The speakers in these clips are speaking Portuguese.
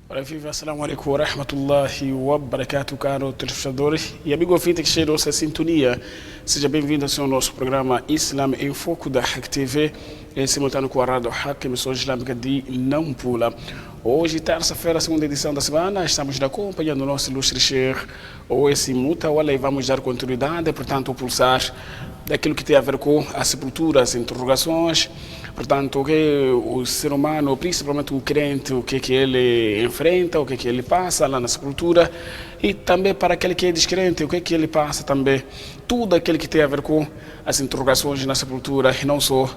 Ora viva, assalamu alaikum wa rahmatullahi wa barakatuh, caro telespectadores e amigo ouvinte que chega a nossa sintonia. Seja bem-vindo ao nosso programa Islam em Foco da Haq TV, em simultâneo com a Rádio Haq, emissora islâmica de Nampula. Hoje, terça-feira, segunda edição da semana, estamos acompanhando o nosso ilustre Sheikh Owais Mutawalla e vamos dar continuidade, portanto, pulsar daquilo que tem a ver com a sepultura, as interrogações, portanto, o que o ser humano, principalmente o crente, o que ele enfrenta, o que ele passa lá na sepultura, e também para aquele que é descrente, o que ele passa também, tudo aquilo que tem a ver com as interrogações na sepultura, e não só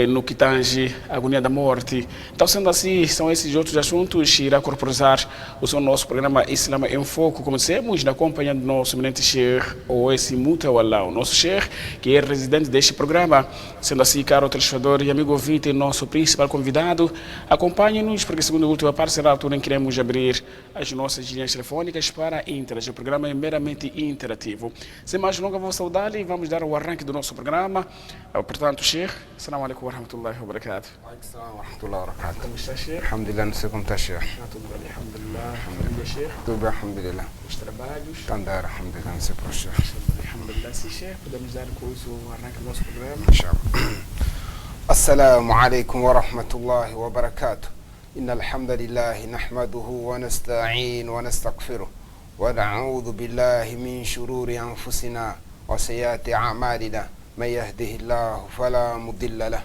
no que tange a agonia da morte. Então, sendo assim, são esses outros assuntos que irá corporizar o nosso programa Islam em Foco. Comecemos na companhia do nosso eminente Sheikh Owais Mutawalla, o nosso Sheikh, que é residente deste programa. Sendo assim, caro telespectador e amigo ouvinte, nosso principal convidado, acompanhe-nos, porque segundo a última parte será a altura em que queremos abrir as nossas linhas telefônicas para interagir. O programa é meramente interativo. Sem mais longa, vou saudá-lo e vamos dar o arranque do nosso programa. Portanto, Sheikh, assalamu alaikum wa rahmatullahi wa barakatuh. Assalamu wa rahmatullahi wa barakatuh. Como está, Sheikh? Alhamdulillah, não sei como está, Sheikh. Tudo bem, alhamdulillah. Família, Sheikh? Tudo bem, alhamdulillah. Os trabalhos? Está a andar, alhamdulillah, não sei para o Sheikh. Alhamdulillah, sim, Sheikh. Podemos dar curso o arranque do nosso programa? Inshallah. Assalamu alaikum wa rahmatullahi wa barakatuh. إن الحمد لله نحمده ونستعين ونستغفره ونعوذ بالله من شرور أنفسنا وسيئات أعمالنا من يهده الله فلا مضل له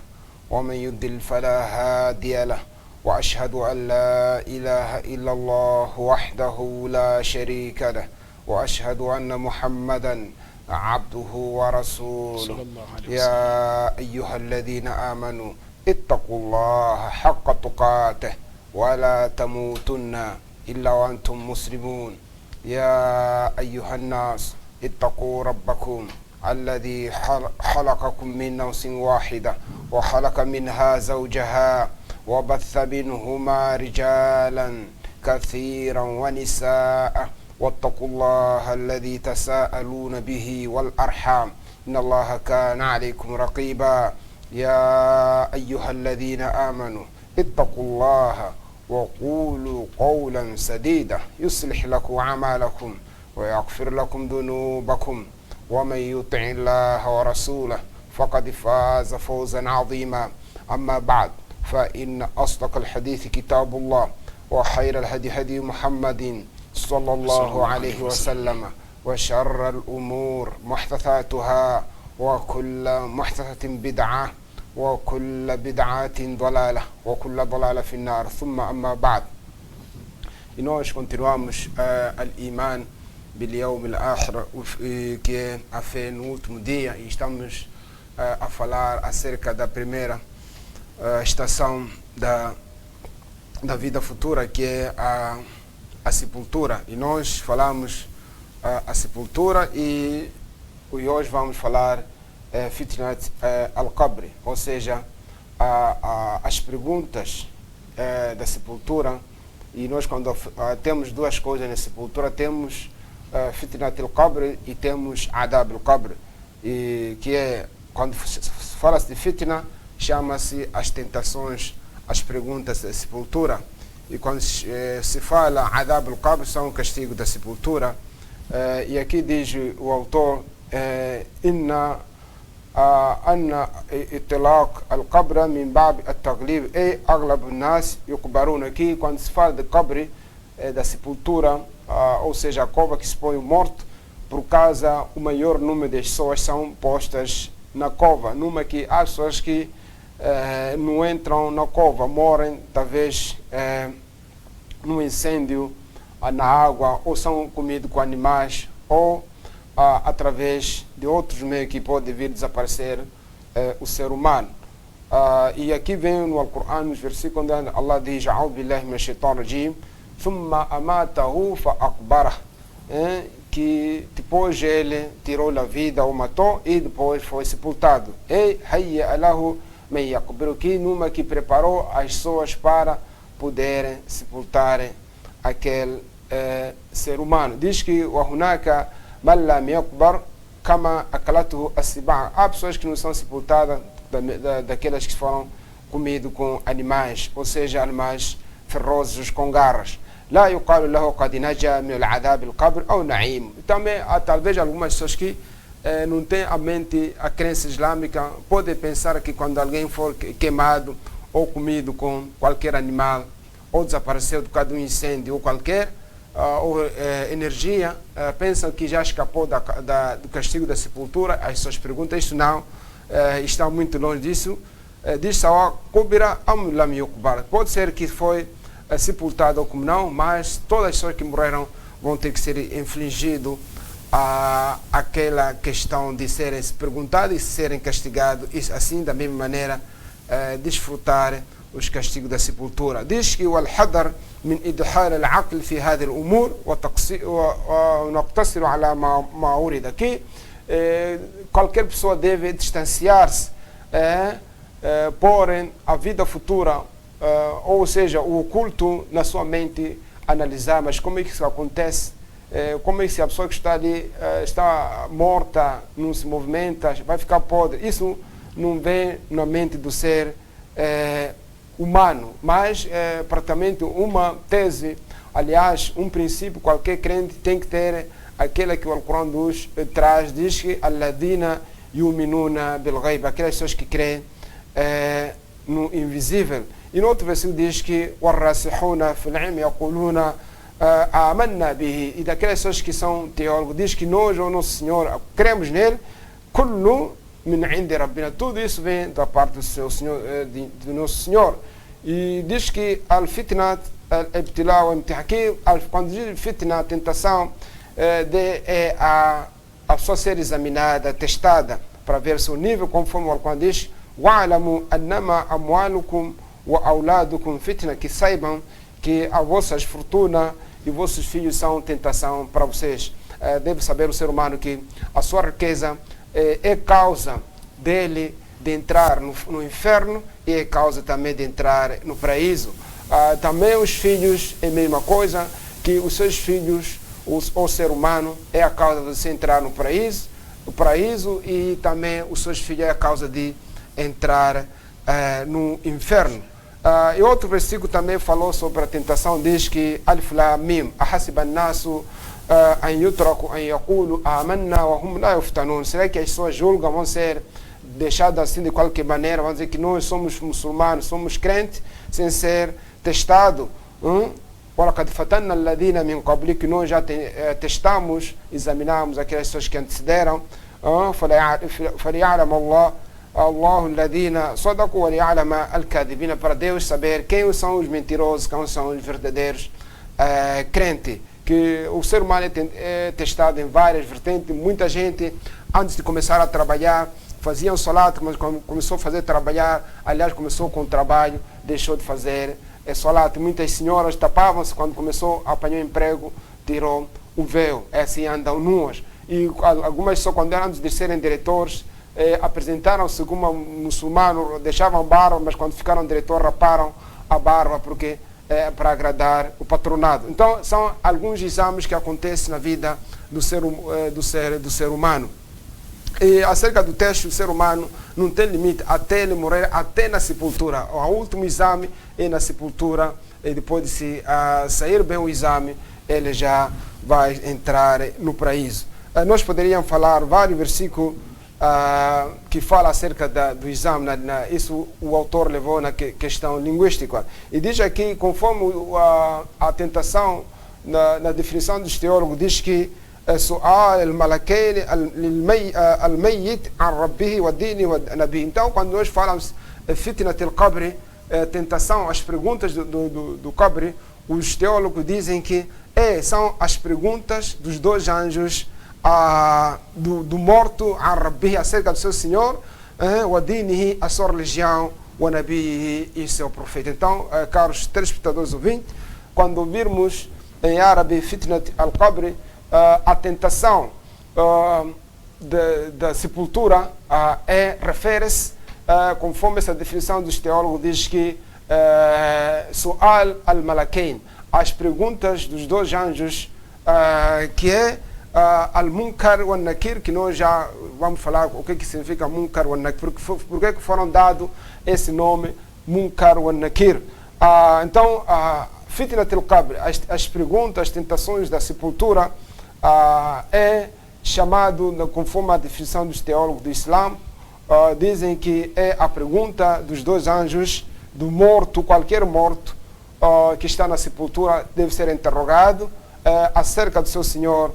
ومن يضلل فلا هادي له وأشهد أن لا إله إلا الله وحده لا شريك له وأشهد أن محمدا عبده ورسوله يا أيها الذين آمنوا اتقوا الله حق تقاته ولا تموتن إلا وأنتم مسلمون يا أيها الناس اتقوا ربكم الذي خلقكم من نفس واحدة وخلق منها زوجها وبث منهما رجالا كثيرا ونساء واتقوا الله الذي تساءلون به والأرحام إن الله كان عليكم رقيبا يا أيها الذين آمنوا اتقوا الله وقولوا قولا سديدا يصلح لكم أعمالكم ويغفر لكم ذنوبكم ومن يطع الله ورسوله فقد فاز فوزا عظيما أما بعد فإن أصدق الحديث كتاب الله وخير الهدي هدي محمد صلى الله عليه وسلم وشر الأمور محدثاتها وكل محدثة بدعة وكل بدعة ضلالة وكل ضلالة في النار ثم أما بعد. E nós continuamos al-Iman bil-Yawm al-Akhir, que é a fé no último dia, e estamos a falar acerca da primeira estação da vida futura, que é a sepultura. E nós falamos a sepultura e hoje vamos falar Fitnat al-Qabr, ou seja, as perguntas da sepultura. E nós, quando temos duas coisas na sepultura, temos Fitnat al-Qabr e temos Adab al-Qabr, que é, quando fala-se de fitna, chama-se as tentações, as perguntas da sepultura. E quando se fala Adab al-Qabr, são o castigo da sepultura. E aqui diz o autor, أن إطلاق القبر من باب التغليب أي أغلب الناس يقبرون. Aqui, quando se fala de cobre, da sepultura, ou seja, a cova que se põe o morto, por causa o maior número de pessoas são postas na cova, numa que há pessoas que não entram na cova, morrem talvez num incêndio na água, ou são comidos com animais, ou através de outros meios que pode vir desaparecer o ser humano. E aqui vem no Alcorão, nos versículos onde Allah diz: "A'udhu billahi minash shaitanir rajim, thumma amatahu fa aqbarah", que depois ele tirou a vida, o matou e depois foi sepultado. E hayya lahu man yaqbiru, que preparou as pessoas para poderem sepultar aquele ser humano. Diz que وَهُنَاكَ مَنْ لَمْ يَقْبَرْ كَمَا أَكَلَتْهُ السِّبَاعُ. Há pessoas que não são sepultadas daquelas que foram comidas com animais, ou seja, animais ferozes com garras. لا يقال له قد نجا من العذاب القبر أو نعيم. Também há talvez algumas pessoas que não têm a mente a crença islâmica, podem pensar que quando alguém for queimado ou comido com qualquer animal ou desapareceu por causa de um incêndio ou qualquer energia, pensam que já escapou do castigo da sepultura. As pessoas perguntam, isso não, está muito longe disso. Diz só, kubira am lam yuqbar. Pode ser que foi sepultado ou como não, mas todas as pessoas que morreram vão ter que ser infligido aquela questão de serem perguntados e serem castigados, e assim da mesma maneira desfrutar os castigos da sepultura. Diz que والحذر من إدخال العقل في هذه الأمور ونقتصر على ما ورد. Que qualquer pessoa deve distanciar-se, porém a vida futura, ou seja, o oculto na sua mente, analisar, mas como é que isso acontece, como é que se a pessoa que está ali está morta, não se movimenta, vai ficar podre. Isso não vem na mente do ser humano, mas praticamente uma tese, aliás, um princípio, qualquer crente tem que ter aquela que o Alcorão traz, diz que alladina yuminuna bil ghaib, aquelas pessoas que creem no invisível. E no outro versículo diz que warrasihuna fil ilmi yaquluna amanna bihi, e daquelas pessoas que são teólogos, diz que nós, o nosso Senhor, cremos nele, kullu min indi rabbina, tudo isso vem da parte do seu Senhor, do nosso Senhor. E diz que al-fitnat al-ibtila wa imtihan, quando diz fitna, tentação, é a pessoa ser examinada, testada, para ver seu nível, conforme o Alcorão diz, wa'alamu annama amwalukum wa auladukum fitna, que saibam que as vossas fortunas e vossos filhos são tentação para vocês. Deve saber o ser humano que a sua riqueza é causa dele de entrar no inferno e é causa também de entrar no paraíso. Também os filhos é a mesma coisa, que os seus filhos, o ser humano, é a causa de você entrar no paraíso, e também os seus filhos é a causa de entrar no inferno. E outro versículo também falou sobre a tentação, diz que Alif Lam Mim, ahasiba an-nasu an yutraku an yaqulu amanna wa hum la yuftanun. Será que as pessoas julgam, vão ser deixadas assim de qualquer maneira, vão dizer que nós somos muçulmanos, somos crentes, sem ser testados? وَلَقَدْ فَتَنَّا الَّذِينَ مِنْ قَبْلِكَ, que nós já testamos, examinamos aquelas pessoas que antecederam. فَلِيَعْلَمَ اللَّهُ الَّذِينَ صَدَقُوا وَلِيَعْلَمَ الْكَاذِبِينَ, para Deus saber quem são os mentirosos, quem são os verdadeiros crentes. Que o ser humano é testado em várias vertentes. Muita gente, antes de começar a trabalhar, fazia um salat, mas começou a fazer trabalhar, aliás, começou com o trabalho, deixou de fazer salat. Muitas senhoras tapavam-se, quando começou a apanhar emprego, tirou o véu, assim andam nuas. E algumas só quando eram antes de serem diretores, apresentaram-se como muçulmano, deixavam barba, mas quando ficaram diretor raparam a barba, porque para agradar o patronado. Então são alguns exames que acontecem na vida do ser humano. E acerca do teste, o ser humano não tem limite até ele morrer, até na sepultura. O último exame é na sepultura, e depois de se sair bem o exame, ele já vai entrar no paraíso. Nós poderíamos falar vários versículos que fala acerca do exame, isso o autor levou na questão linguística. E diz aqui, conforme a tentação, na definição dos teólogos, diz que سؤال الملكين الميت عن ربه ودينه ونبيه. Então, quando nós falamos fitnat al-qabr, tentação, as perguntas do qabr, os teólogos dizem que são as perguntas dos dois anjos do morto a Rabbi, acerca do seu Senhor, ودينه, a sua religião, ونبيه, e seu profeta. Então, caros telespectadores ouvintes, quando ouvirmos em árabe fitnat al-qabr, a tentação da sepultura refere-se, conforme essa definição dos teólogos, diz que Su'al al-Malakain, as perguntas dos dois anjos, que é al-Munkar wa Nakir, que nós já vamos falar o que significa Munkar wa Nakir, por que foram dado esse nome Munkar wa Nakir. Então, Fitnat al-Qabr, as perguntas, as tentações da sepultura, é chamado, conforme a definição dos teólogos do Islã, dizem que é a pergunta dos dois anjos do morto, qualquer morto que está na sepultura deve ser interrogado acerca do seu Senhor,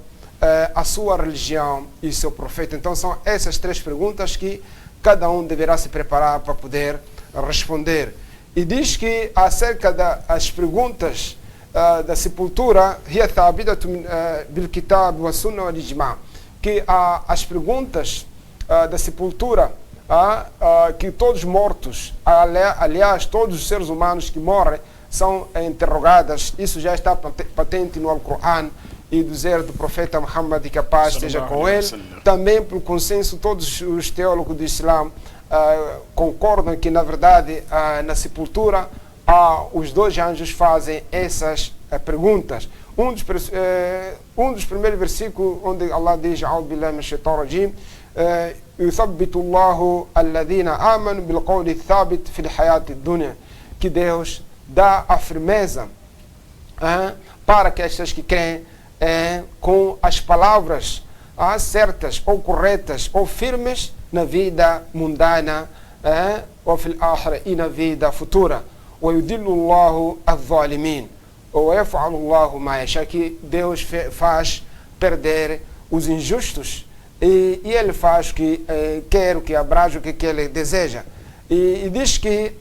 a sua religião e seu profeta. Então são essas três perguntas que cada um deverá se preparar para poder responder. E diz que acerca das perguntas da sepultura, que as perguntas da sepultura, que todos os mortos, aliás, todos os seres humanos que morrem, são interrogadas. Isso já está patente no Alcorão e do dizer do profeta Muhammad, e que a paz esteja com ele. Também, pelo consenso, todos os teólogos do Islã concordam que, na verdade, na sepultura, os dois anjos fazem essas perguntas. Um dos primeiros versículos, onde Allah diz: "A'udhu billahi minash shaitanir rajim, yuthabbitu Allahu alladhina amanu bil qawli thabit fil hayati dunya", que Deus dá a firmeza para que estas que creem com as palavras certas ou corretas ou firmes na vida mundana, ou fil akhirah, e na vida futura. Wa yudillu Allahu adh-dhalimin wa yaf'alu Allahu ma yasha, que Deus faz perder os injustos e ele faz o que quer, o que abrange, o que ele deseja. E diz que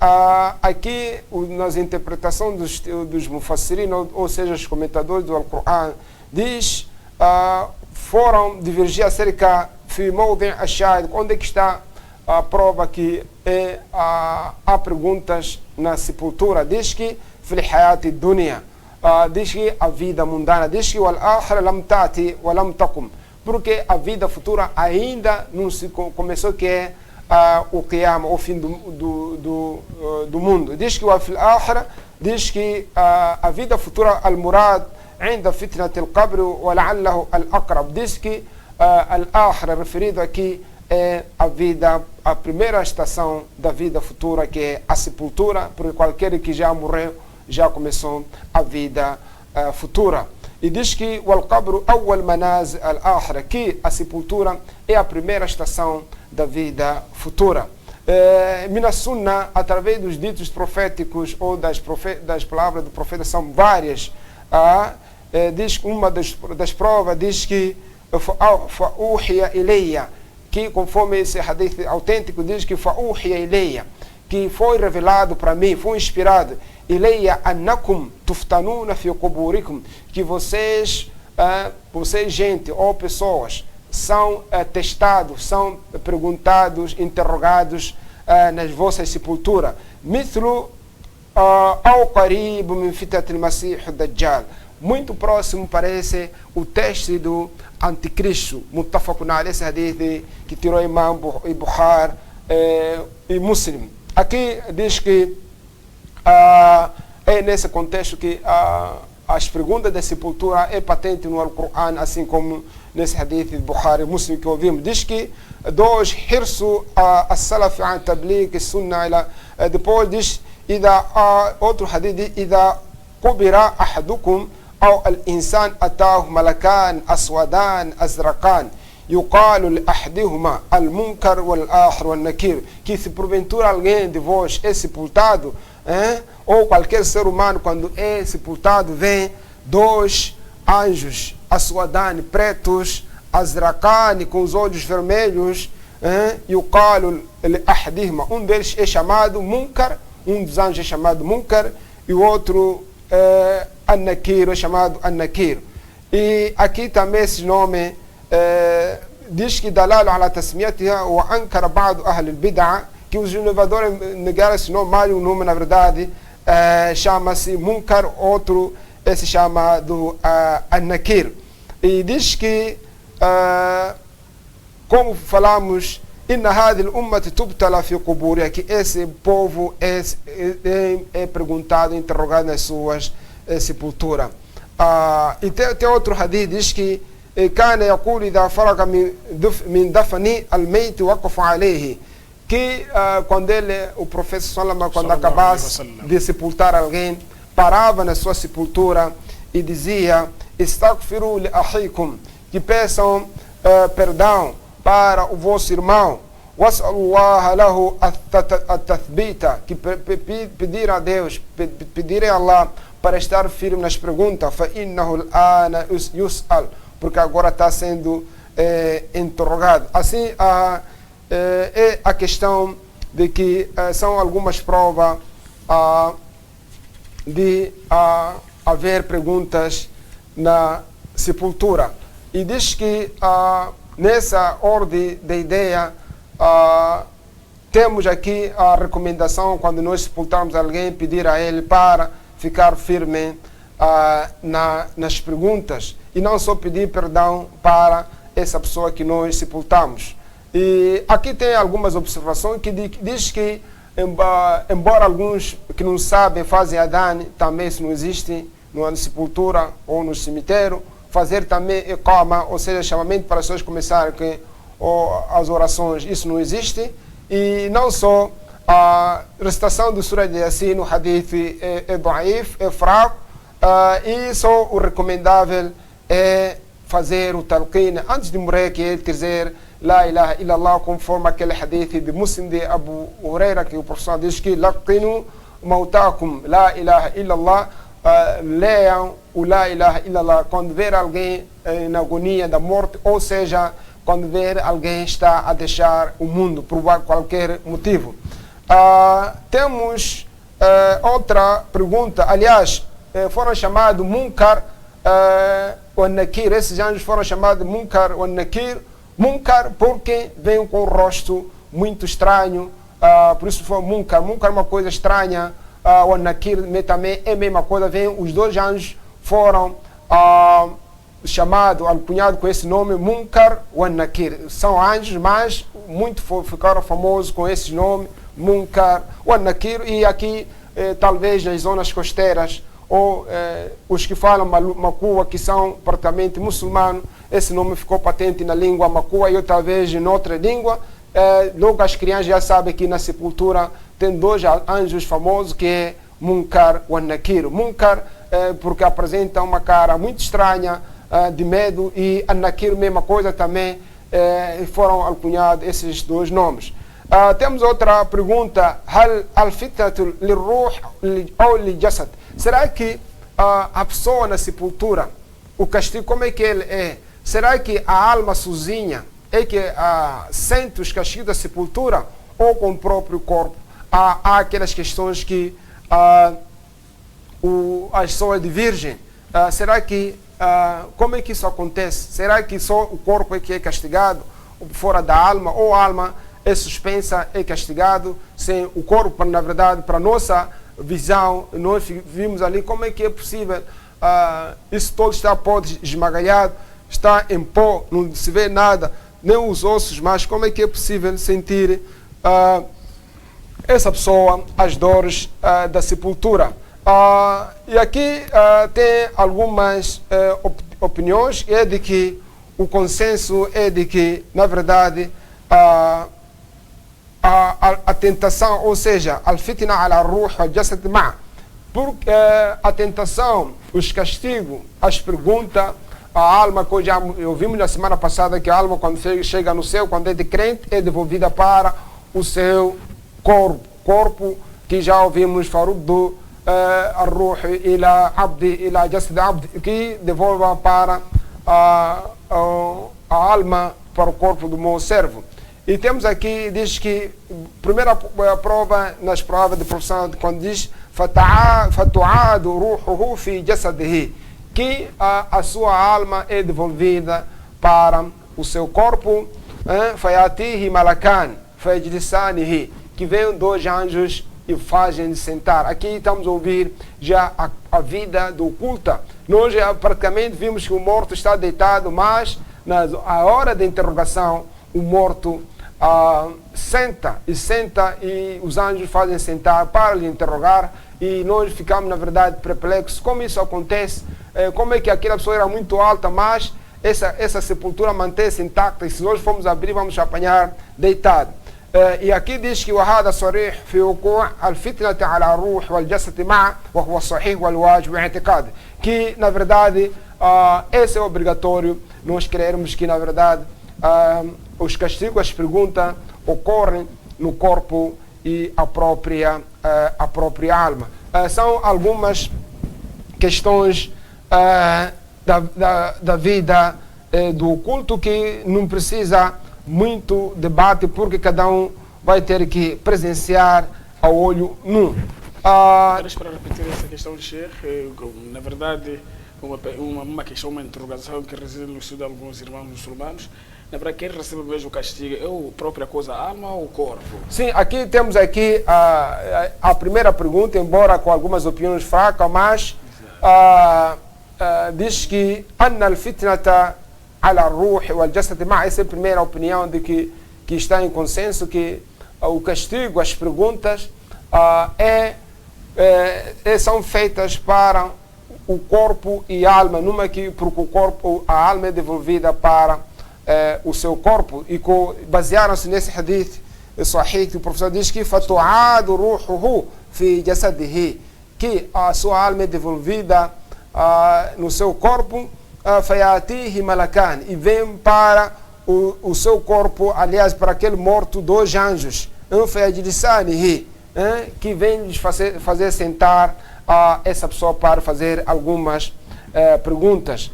aqui, nas interpretações dos mufassirin, ou seja, os comentadores do Alcorão, diz, foram divergir acerca de onde é que está a prova que há perguntas na sepultura. Diz que fil hayati dunya, diz que a vida mundana, diz que wal akhira lam tati wa lam takum, porque a vida futura ainda não se começou, que é o Qiyam, o fim do mundo. Diz que o fil akhira, diz que a vida futura, al-murad ainda fitnat al-qabr wa la'allahu al-aqrab, diz que al-akhira referido aqui é a vida, a primeira estação da vida futura, que é a sepultura, porque qualquer que já morreu já começou a vida futura. E diz que o al-qabr awwal manaz al-akhira, que a sepultura é a primeira estação da vida futura. Mina Sunna, através dos ditos proféticos ou das palavras do profeta, são várias. Diz que uma das provas diz que fa'uhiya ilayya, que conforme esse hadith autêntico diz que fa'uhiya ilayya, que foi revelado para mim, foi inspirado, ilayya annakum tuftanuna fi quburikum, que vocês gente ou pessoas são testados, são perguntados, interrogados nas vossas sepulturas. Mithlu ao qarib min fitnat al-masih ad-dajjal, muito próximo parece o teste do anticristo. Muttafaqun alayh, esse hadith que tirou Imam Bukhari e Muslim. Aqui diz que é nesse contexto que as perguntas da sepultura é patente no Alcorão, assim como nesse hadith de Bukhari e Muslim que ouvimos. Diz que dois, hirsu as-salaf an tabligh sunnah, depois diz, outro hadith diz, idha qubira ahadukum aw al-insan atahu malakan aswadan azraqan yuqalu li ahadihuma al-munkar wal-akhir wal-nakir, que se porventura alguém de vós é sepultado, ou qualquer ser humano, quando é sepultado, vem dois anjos aswadan, pretos, azraqan, com os olhos vermelhos, yuqalu li ahadihuma, um deles é chamado munkar, um dos anjos é chamado munkar, e o outro An-Nakir, é chamado An-Nakir. E aqui também esse nome diz que dalalu ala tasmiyatiha wa ankara ba'd ahli al-bid'ah, que os inovadores negaram esse nome, mas o nome na verdade chama-se Munkar, outro se chama do An-Nakir. E diz que como falamos, inna hadhihi al-ummati tubtala fi quburiha, que esse povo é perguntado, interrogado nas suas sepulturas. E tem outro hadith, diz que كان يقول إذا فرغ من دفن الميت وقف عليه, que quando o profeta Salama, quando acabasse de sepultar alguém, parava na sua sepultura e dizia: Istaghfiru li ahikum, que peçam perdão para o vosso irmão. Was'alullaha lahu at-tathbita, que pedir a Deus, pedirem a Allah para estar firme nas perguntas. Fa innahu al-ana yus'al, porque agora está sendo interrogado. Assim, é a questão de que são algumas provas de haver perguntas na sepultura. E diz que nessa ordem de ideia, temos aqui a recomendação, quando nós sepultarmos alguém, pedir a ele para ficar firme nas perguntas, e não só pedir perdão para essa pessoa que nós sepultamos. E aqui tem algumas observações que diz que, embora alguns que não sabem fazem adhan, também isso não existe na sepultura ou no cemitério, fazer também iqama, ou seja, chamamento para as pessoas começarem as orações, isso não existe. E não só a recitação do Surah de Yasin no hadith é da'if, é fraco, e só o recomendável é fazer o talqin antes de morrer, que é dizer La ilaha illallah, conforme aquele hadith de Muslim de Abu Huraira, que o professor diz que laqinu mautakum la ilaha illallah, leiam o la ilaha illallah quando ver alguém na agonia da morte, ou seja, quando ver alguém está a deixar o mundo por qualquer motivo. Temos outra pergunta. Aliás, foram chamados Munkar ou Nakir. Esses anjos foram chamados Munkar ou Nakir. Munkar porque vem com um rosto muito estranho, por isso foi Munkar. Munkar é uma coisa estranha, ou Nakir também é a mesma coisa. Os dois anjos foram chamados, alcunhados com esse nome, Munkar ou Nakir. São anjos, mas muito ficaram famosos com esse nome, Munkar ou Nakir. E aqui, talvez nas zonas costeiras, ou os que falam Makua, que são praticamente muçulmanos, esse nome ficou patente na língua Makua, e talvez em outra língua. Logo as crianças já sabem que na sepultura tem dois anjos famosos, que é Munkar ou Nakir. Munkar porque apresenta uma cara muito estranha, de medo, e Nakir, mesma coisa também, foram alcunhados esses dois nomes. Temos outra pergunta. Hal al-fitnatu lirruh ou li-jasad? Será que a pessoa na sepultura, o castigo, como é que ele é? Será que a alma sozinha é que sente os castigos da sepultura, ou com o próprio corpo? Há aquelas questões que as pessoas de virgem, será que, como é que isso acontece? Será que só o corpo é que é castigado, fora da alma, ou a alma é suspensa, é castigado, sem o corpo? Na verdade, para nossa visão, nós vimos ali como é que é possível, isso todo está pode esmagalhado, está em pó, não se vê nada, nem os ossos, mas como é que é possível sentir essa pessoa as dores da sepultura? E aqui tem algumas opiniões, é de que o consenso é de que, na verdade, a tentação, ou seja, al-fitna ala ruh al-jasad ma', porque a tentação, os castigos, as perguntas, a alma, que já ouvimos na semana passada, que a alma, quando chega no céu, quando é de crente, é devolvida para o seu corpo, que já ouvimos falar do ar-ruh ila abdi ila jasad abdi, que devolva para a alma, para o corpo do meu servo. E temos aqui, diz que, primeira prova, nas provas de profissão, quando diz fatu'adu ruhuhu fi jasadihi, que a sua alma é devolvida para o seu corpo, fayatihi malakan fayajlisanihi, que vem dois anjos e fazem sentar. Aqui estamos a ouvir já a vida do oculta. Nós já praticamente vimos que o morto está deitado, mas a hora da interrogação, o morto senta e os anjos fazem sentar para lhe interrogar e nós ficamos, na verdade, perplexos. Como isso acontece? Como é que aquela pessoa era muito alta, mas essa sepultura mantém-se intacta e se nós formos abrir, vamos apanhar deitado. E aqui diz que وهذا صريح في وقوع الفتنة على الروح والجسد معا وهو الصحيح والواجب الاعتقاد. Que, na verdade, esse é obrigatório, nós crermos que, na verdade, os castigos, as perguntas ocorrem no corpo e a própria alma. São algumas questões da vida do oculto que não precisa muito debate, porque cada um vai ter que presenciar a olho nu. Para repetir essa questão, Sheikh, na verdade, uma questão, uma interrogação que reside no estudo de alguns irmãos muçulmanos. Na verdade, quem recebe mesmo o castigo é a própria coisa, a alma ou o corpo? Sim, temos aqui a primeira pergunta, embora com algumas opiniões fracas, mas diz que أن الفتنة على الروح والجسد معا. Essa é a primeira opinião de que está em consenso, que o castigo, as perguntas são feitas para o corpo e a alma, porque o corpo, a alma é devolvida para o seu corpo. E basearam-se nesse hadith sahih que o professor diz que فَتُعَادُ رُوحُهُ فِي جَسَدِهِ, que a sua alma é devolvida no seu corpo, فَيَأْتِيهِ مَلَكَانِ, e vem para o seu corpo, aliás, para aquele morto, 2 anjos, فَيَجْلِسَانِهِ, que vem fazer sentar essa pessoa para fazer algumas perguntas.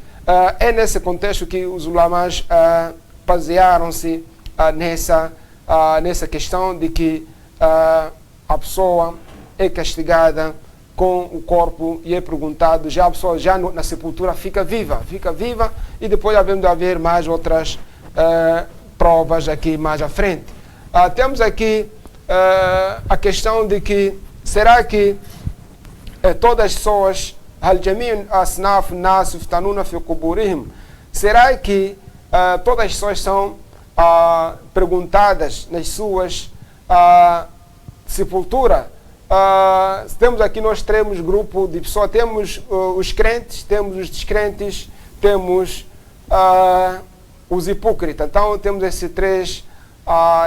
É nesse contexto que os ulamás basearam-se nessa questão de que a pessoa é castigada com o corpo e é perguntado, a pessoa na sepultura fica viva e depois havendo haver mais outras provas aqui mais à frente. Temos aqui a questão de que será que todas as pessoas será que todas as pessoas são perguntadas nas suas sepulturas? Temos aqui, nós temos grupo de pessoas, temos os crentes, temos os descrentes, temos os hipócritas. Então temos esses 3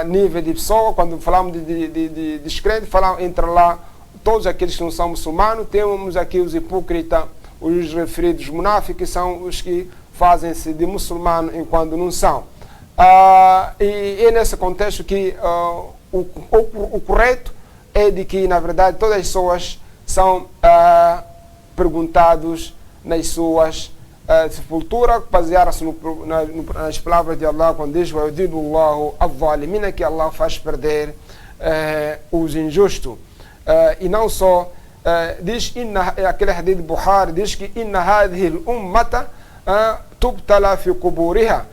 níveis de pessoa. Quando falamos de descrente, falamos entre lá todos aqueles que não são muçulmanos. Temos aqui os hipócritas, os referidos munáficos, que são os que fazem-se de muçulmano enquanto não são. E é nesse contexto que o correto é de que, na verdade, todas as pessoas são perguntadas nas suas sepulturas, basearam-se nas palavras de Allah, quando diz que Allah faz perder os injustos. E não só, diz, aquele hadith de Bukhari, diz que inna hadhihi al-ummata tubtala fi quburiha,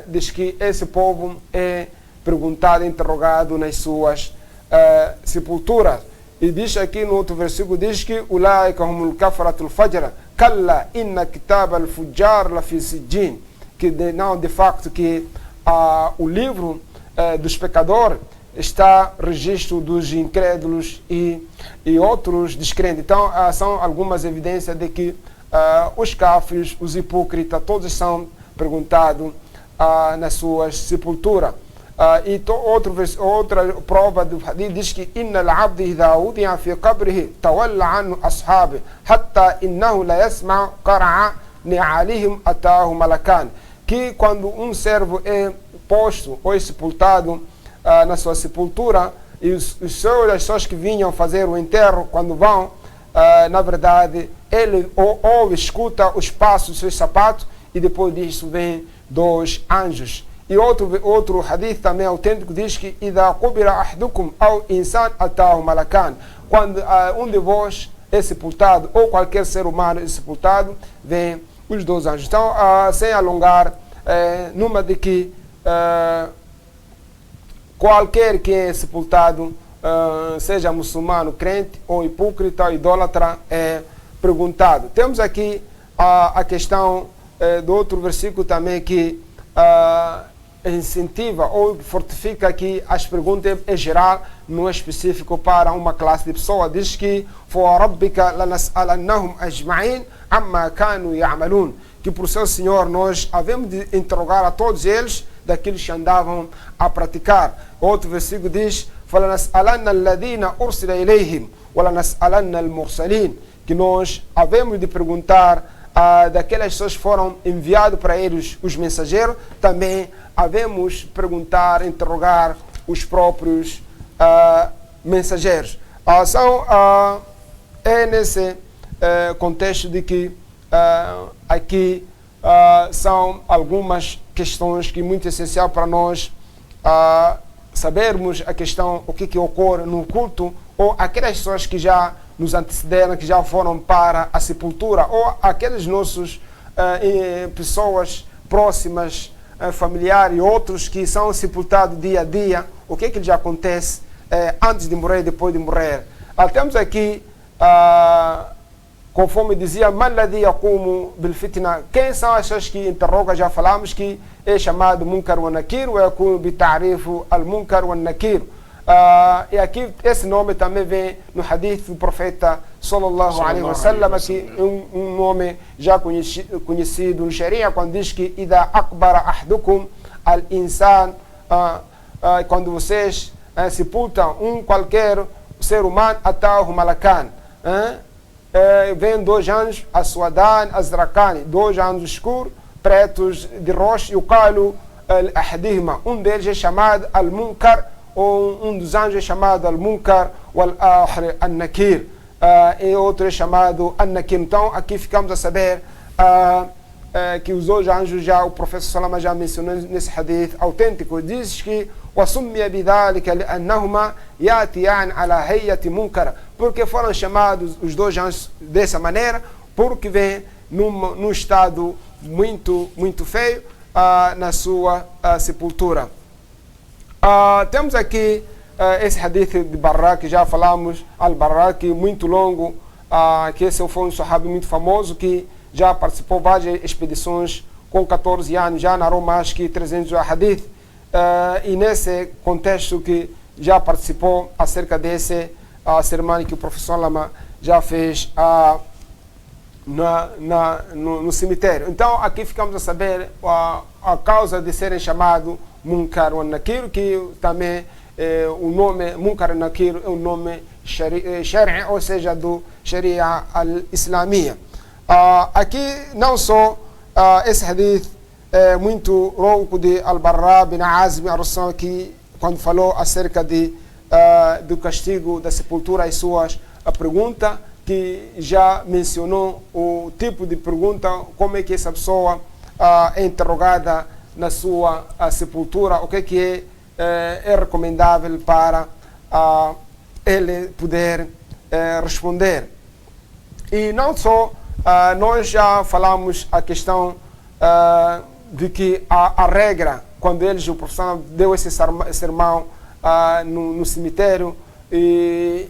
diz que esse povo é perguntado, interrogado nas suas sepulturas. E diz aqui no outro versículo, diz que ulaika humul kafaratul fajra kalla inna kitab al-fujjar la fi sijjin, que de facto que o livro dos pecadores está registro dos incrédulos e outros descrentes. Então são algumas evidências de que os kafirs, os hipócritas, todos são perguntados nas suas sepulturas. E outra prova do hadith diz que inna al-abdi idha wudi'a fi qabrihi tawalla anhu ashabi hatta innahu la yasma qara'a ni'alihim atahu malakan, que quando um servo é posto ou é sepultado na sua sepultura, e as pessoas que vinham fazer o enterro, quando vão, na verdade, ele ouve, escuta os passos dos seus sapatos, e depois disso vem 2 anjos. E outro hadith também autêntico diz que idha qubira ahdukum aw insan atahu malakan, quando um de vós é sepultado, ou qualquer ser humano é sepultado, vem os 2 anjos. Então, sem alongar, numa de que qualquer que é sepultado, seja muçulmano, crente, ou hipócrita, ou idólatra, é perguntado. Temos aqui a questão do outro versículo também, que incentiva ou fortifica que as perguntas é geral, não é específico para uma classe de pessoas. Diz que فَوَرَبِّكَ لَنَسْأَلَنَّهُمْ أَجْمَعِينَ عَمَّا كَانُوا يَعْمَلُونَ, que por seu Senhor nós havemos de interrogar a todos eles daqueles que andavam a praticar. Outro versículo diz فَلَنَسْأَلَنَّ الَّذِينَ أُرْسِلَ إِلَيْهِمْ وَلَنَسْأَلَنَّ الْمُرْسَلِينَ, que nós havemos de perguntar daquelas pessoas que foram enviados para eles, os mensageiros, também havemos de perguntar, interrogar os próprios mensageiros. É nesse contexto de que aqui são algumas questões que muito essencial para nós sabermos a questão, o que ocorre no culto, ou aquelas pessoas que já nos antecederam, que já foram para a sepultura, ou aqueles nossos pessoas próximas, familiares e outros que são sepultados dia a dia, o que lhes acontece antes de morrer e depois de morrer. Temos aqui, conforme dizia, Man ladhi yaqumu bil fitna, quem são as pessoas que interrogam? Já falamos que é chamado Munkar wa Nakir, ou yakunu bi ta'rifu al Munkar wa Nakir. E aqui esse nome também vem no hadith do profeta sallallahu alaihi wasallam, que é um nome já conhecido no Sharia, quando diz que idha akbara ahdukum al insan, quando vocês sepultam qualquer ser humano, atahu malakan, vem dois anjos, aswadan azrakan, dois anjos escuros, pretos de rosto, e o calo al-ahdihma, deles é chamado al-munkar, ou dos anjos é chamado al-munkar, wal-akhir al-nakir, e outro é chamado al-nakir. Então aqui ficamos a saber que os dois anjos, já o professor Salama já mencionou nesse hadith autêntico, diz que وَسُمِّيَ بِذَلِكَ لِأَنَّهُمَا يَأْتِيَانِ عَلَى هَيَّةِ مُنْكَرٍ, porque foram chamados os dois anjos dessa maneira, porque vêm num estado muito feio na sua sepultura. Temos aqui esse hadith de Barra, que já falamos, Al-Barra, que muito longo, que esse foi um sahabi muito famoso, que já participou de várias expedições, com 14 anos, já narrou mais que 300 hadith, e nesse contexto que já participou acerca desse cerimônia que o professor Lama já fez no cemitério. Então aqui ficamos a saber a causa de serem chamados Munkar wa Nakir, que também o nome Munkar wa Nakir é um nome Shari'a, ou seja, do Sharia al-Islamia. Aqui não só esse hadith muito longo de Al-Barra bin Azib ar-Rasul, que quando falou acerca do castigo da sepultura, as suas perguntas, que já mencionou o tipo de pergunta, como é que essa pessoa é interrogada na sua sepultura, o que é recomendável para ele poder responder. E não só, nós já falamos a questão de que a regra, quando o professor deu esse sermão no cemitério, e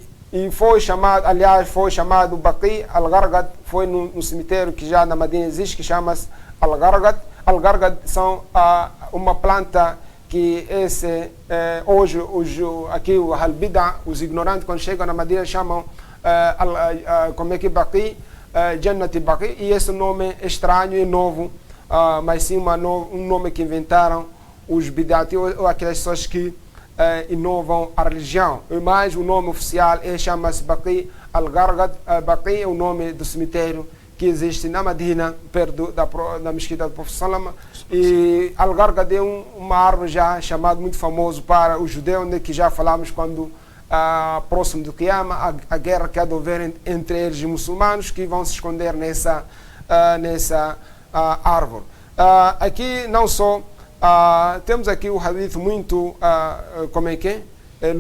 foi chamado, aliás, foi chamado Baqi al-Gharqad, foi no cemitério que já na Madina existe, que chama-se al-Gharqad. Al-Gharqad são uma planta que hoje aqui o Al-Bida, os ignorantes, quando chegam na Madina, chamam como é que Baqi, Jannat Baqi, e esse nome é estranho e novo, mas sim um nome que inventaram os bidati, ou aquelas pessoas que inovam a religião. Mas o nome oficial chama-se Baqi al-Gharqad. Baqi é o nome do cemitério que existe na Madina, perto da mesquita do professor Salama. E al-Gharqad é uma árvore já chamada muito famoso para os judeus, que já falamos quando próximo do Qiyama, a guerra que há de haver entre eles e muçulmanos, que vão se esconder nessa árvore. Aqui não só temos aqui o hadith muito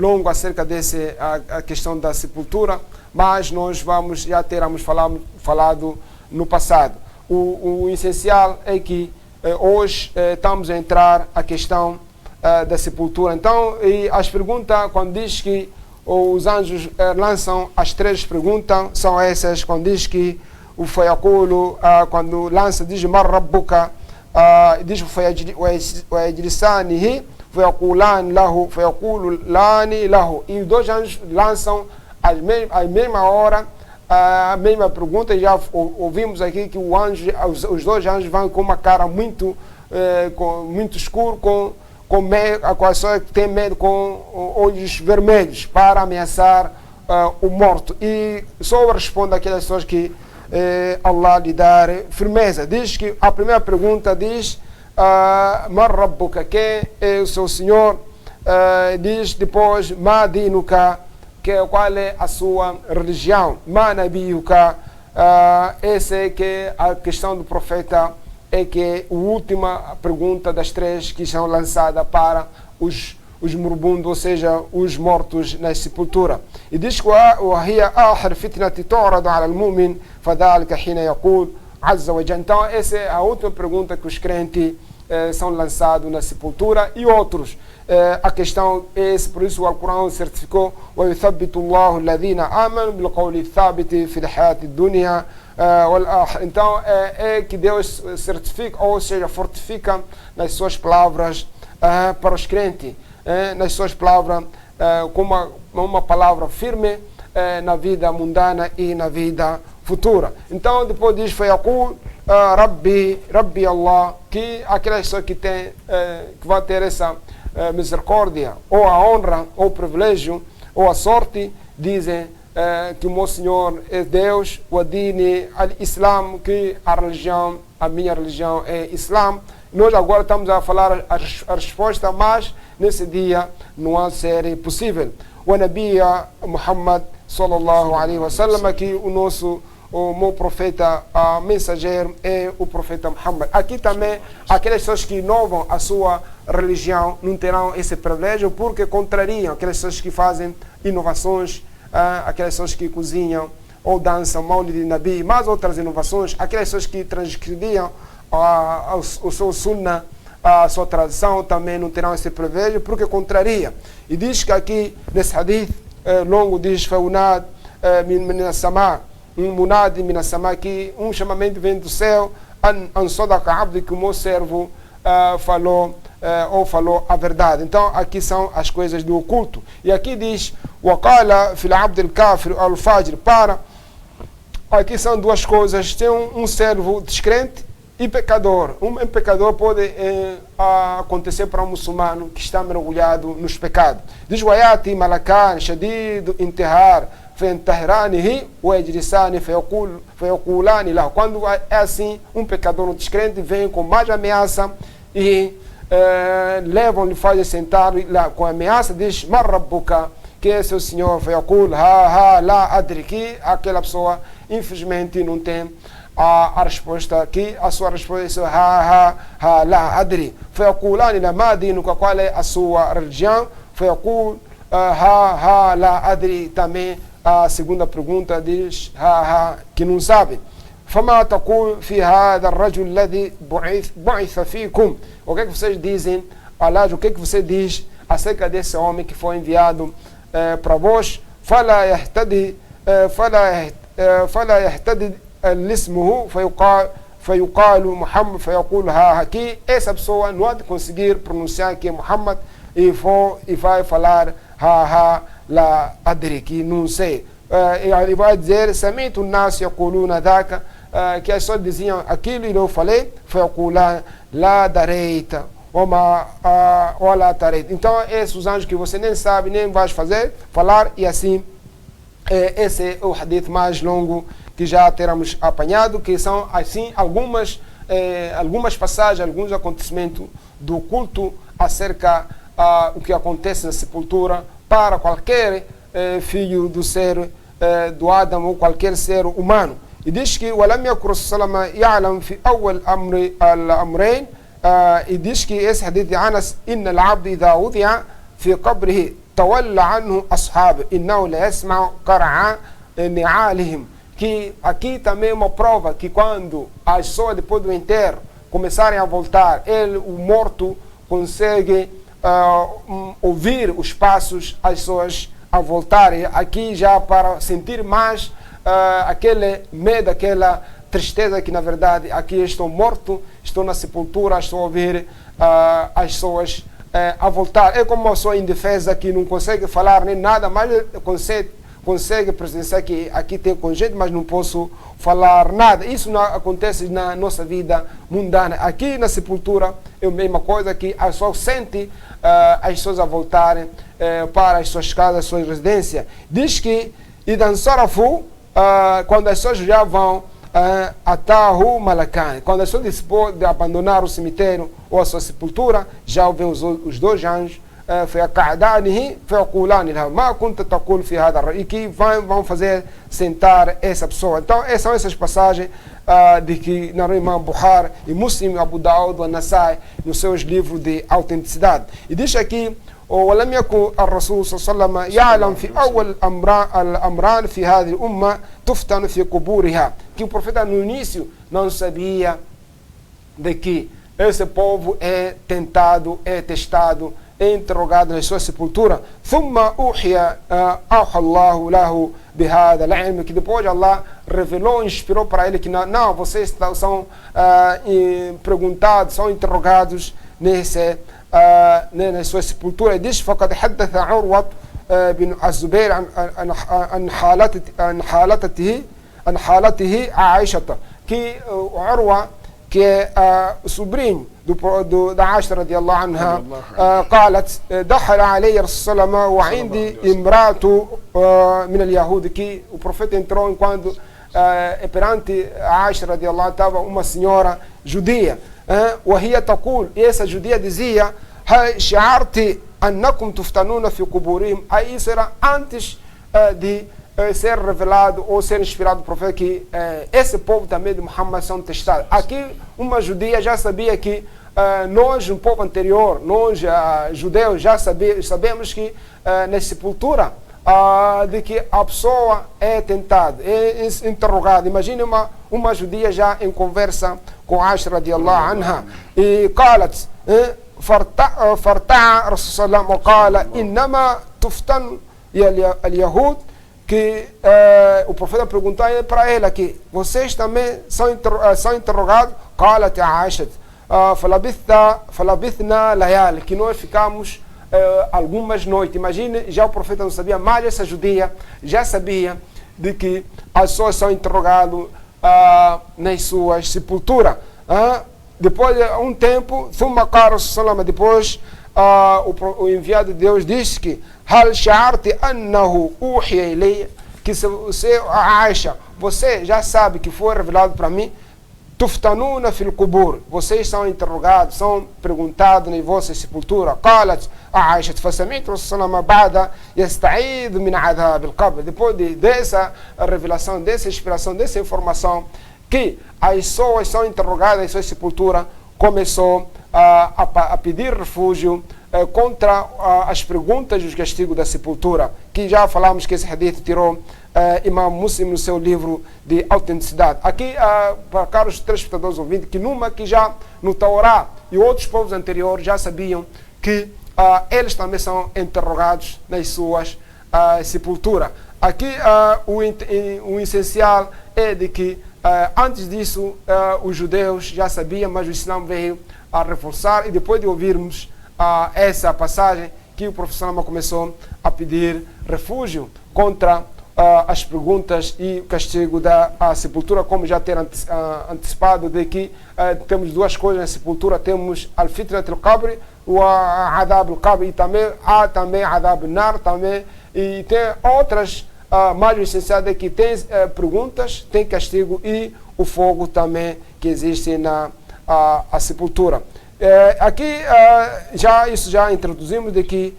longo acerca desse a questão da sepultura, mas nós já teremos falado no passado. O essencial é que hoje estamos a entrar a questão da sepultura. Então, e as perguntas, quando diz que os anjos lançam as 3 perguntas, são essas. Quando diz que o Fayaqulo, quando lança, diz Mar Rabbuka, diz وَيَجْلِسَانِهِ فَيَقُولَانِ لَهُ. E os dois anjos lançam à mesma hora a mesma pergunta. Já ouvimos aqui que os dois anjos vão com uma cara muito escura, com a pessoa que tem medo, com olhos vermelhos, para ameaçar o morto. E só responde aquelas pessoas que Allah lhe dá firmeza. Diz que a primeira pergunta diz: Man rabbuka, quem é o seu Senhor? Diz depois: Ma dinuka, qual é a sua religião? Ma nabiyuka, essa é que a questão do profeta, é que é a última pergunta das três que são lançadas para os moribundos, ou seja, os mortos na sepultura. E diz que وهي آخر فتنة تعرض على المؤمن فذلك حين يقول عز وجل. Então essa é a última pergunta que os crentes são lançados na sepultura. E outros, a questão é essa, por isso o Alcorão certificou: وَيُثَبِّتُ اللَّهُ الَّذِينَ آمَنُوا بِالْقَوْلِ الثَّابِتِ فِي الْحَيَاةِ الدُّنْيَا. Então é que Deus certifica, ou seja, fortifica nas suas palavras para os crentes, nas suas palavras, com uma palavra firme na vida mundana e na vida futura. Então depois diz: فَيَقُولُ Rabbi Allah, que aquela pessoa que vai ter essa misericórdia, ou a honra, ou o privilégio, ou a sorte, dizem que o meu Senhor é Deus, o Adini al-Islam, que a minha religião é Islam. Nós agora estamos a falar a resposta, mas nesse dia não há ser possível. O Nabi Muhammad sallallahu alaihi wasallam, que o meu profeta mensageiro é o profeta Muhammad. Aqui também, aquelas pessoas que inovam a sua religião não terão esse privilégio, porque contrariam aquelas pessoas que fazem inovações, aquelas pessoas que cozinham ou dançam Maulid Nabi, mas outras inovações, aquelas pessoas que transgrediam o seu sunnah, a sua tradição, também não terão esse privilégio, porque contraria. E diz que aqui, nesse hadith longo, diz: فَأُنَاد مِنَ السَّمَاءِ munadi min as-sama, que chamamento vem do céu, an sadaqa abdi, que o meu servo falou a verdade. Então aqui são as coisas do oculto. E aqui diz: وَقَالَ فِي الْعَبْدِ الْكَافِرِ al-fajr. Aqui são duas coisas: tem um servo descrente e pecador. Um pecador pode acontecer para um muçulmano que está mergulhado nos pecados. Diz: وَيَاتِ مَلَكَانِ شَدِيدُ انتهار فَيَنْتَهِرَانِهِ وَيَجْلِسَانِ فَيَقُولَانِ لَهُ. Quando é assim, um pecador, um descrente, vem com mais ameaça e levam-lhe, fazem sentar lá com ameaça. Diz: مَا رَبُّكَ, que é seu Senhor? فَيَقُولُ هَا لَا أَدْرِي, que aquela pessoa infelizmente não tem a resposta, que a sua resposta é ha la adri. فَيَقُولَانِ لَمَا دِينُكَ, qual é a sua religião? فَيَقُولُ ha la adri. Também a segunda pergunta diz que não sabe. فَمَا تَقُولُ فِي هَذَا الرَّجُلِ الَّذِي بُعِثَ فِيكُمْ. O que é que vocês dizem, aliás, o que é que você diz acerca desse homem que foi enviado para vós? فَلَا يَهْتَدِي اسمه فيقال محمد فيقول ها. Que essa pessoa não há de conseguir pronunciar que é Muhammad e vai falar ha la adri, que não sei. Ele vai dizer: سمعت الناس يقولون ذاك, que as pessoas diziam aquilo e eu falei. فيقول لا دريت ولا تريت. Então esses os anjos que você nem sabe, nem vai falar, e assim esse é o hadith mais longo que já teremos apanhado, que são assim algumas passagens, alguns acontecimentos do culto acerca do que acontece na sepultura para qualquer filho do ser do Adão, ou qualquer ser humano. E diz que ولم يكن الرسول صلى الله عليه وسلم يعلم في أول الأمرين. E diz que esse hadith de Anas: إن العبد إذا وضع في قبره تولى عنه أصحابه إنه لا يسمع قرع نعالهم. Que aqui também é uma prova que quando as pessoas depois do enterro começarem a voltar, o morto consegue ouvir os passos, as pessoas a voltarem. Aqui já para sentir mais aquele medo, aquela tristeza que, na verdade, aqui estou morto, estou na sepultura, estou a ouvir as pessoas a voltar. É como uma pessoa indefesa que não consegue falar nem nada, mas consegue presenciar que aqui tem com gente, mas não posso falar nada. Isso não acontece na nossa vida mundana. Aqui na sepultura é a mesma coisa, que a pessoa sente as pessoas a voltarem para as suas casas, as suas residências. Diz que Idan Sarafu, quando as pessoas já vão Atahu Malakan, quando as pessoas dispõem de abandonar o cemitério ou a sua sepultura, já vêm os dois anjos فيقعدانه فيقولان له ما كنت تقول في هذا الرجل, e que vão fazer sentar essa pessoa. Então são essas passagens de que na Imam Bukhari e Muslim, Abu Daud e Nasai nos seus livros de autenticidade. E diz aqui ولم يكن الرسول صلى الله عليه وسلم يعلم في أول الأمران في هذه الأمة تفتن في قبورها, que o profeta no início não sabia de que esse povo é tentado, é testado, é interrogado na sua sepultura. ثم أوحى الله له بهذا العلم, que depois Allah revelou, inspirou para ele que não, vocês são perguntados, são interrogados na sua sepultura. Diz فقد حدث عروة بن الزبير عن حالته عائشة, que Urwa, que é o sobrinho da Aisha رضي الله عنها, قالت دخل علي رسول الله وعندي امرأة من اليهود, que o profeta entrou enquanto perante a Aisha رضي الله estava uma senhora judia, وهي تقول, e essa judia dizia هل شعرت أنكم تفتنون في قبورهم, aí isso era antes de ser revelado ou ser inspirado o profeta, que esse povo também de Muhammad são testados. Aqui uma judia já sabia que nós, um povo anterior, nós judeus já sabemos que na sepultura de que a pessoa é tentada, é interrogada. Imagine uma judia já em conversa com Aisha radiallahu anha, e قالت فارتع رسول الله صلى الله عليه وسلم وقال إنما تفتن اليهود, que o profeta perguntou para ela que vocês também são interrogados. قالت عائشة فلبثنا ليالي, que nós ficamos algumas noites. Imagine, já o profeta não sabia, mas essa judia já sabia de que as pessoas são interrogadas nas suas sepulturas. Depois de um tempo, depois o enviado de Deus disse que هل شعرت أنه أوحي إلي, que se você, Aisha, você já sabe que foi revelado para mim, تفتنون في القبور, vocês são interrogados, são perguntados na vossa sepultura. قالت عائشة فسمعت رسول الله بعد يستعيذ من عذاب القبر, depois dessa revelação, dessa inspiração, dessa informação que as pessoas são interrogadas em sua sepultura, começou a pedir refúgio contra as perguntas e os castigos da sepultura, que já falamos que esse hadith tirou Imam Muslim no seu livro de autenticidade. Aqui, para caros telespectadores ouvintes, que já no Taurá e outros povos anteriores já sabiam que eles também são interrogados nas suas sepulturas. Aqui o essencial é de que antes disso os judeus já sabiam, mas o Islã veio a reforçar, e depois de ouvirmos essa passagem, que o professor começou a pedir refúgio contra as perguntas e o castigo da sepultura, como já ter antecipado, de que temos duas coisas na sepultura: temos al-fitnat al-qabr o adab al-qabr, e também há também adab al-nar também, e tem outras mais essenciais, de que tem perguntas, tem castigo, e o fogo também que existe na sepultura. Aqui já introduzimos de que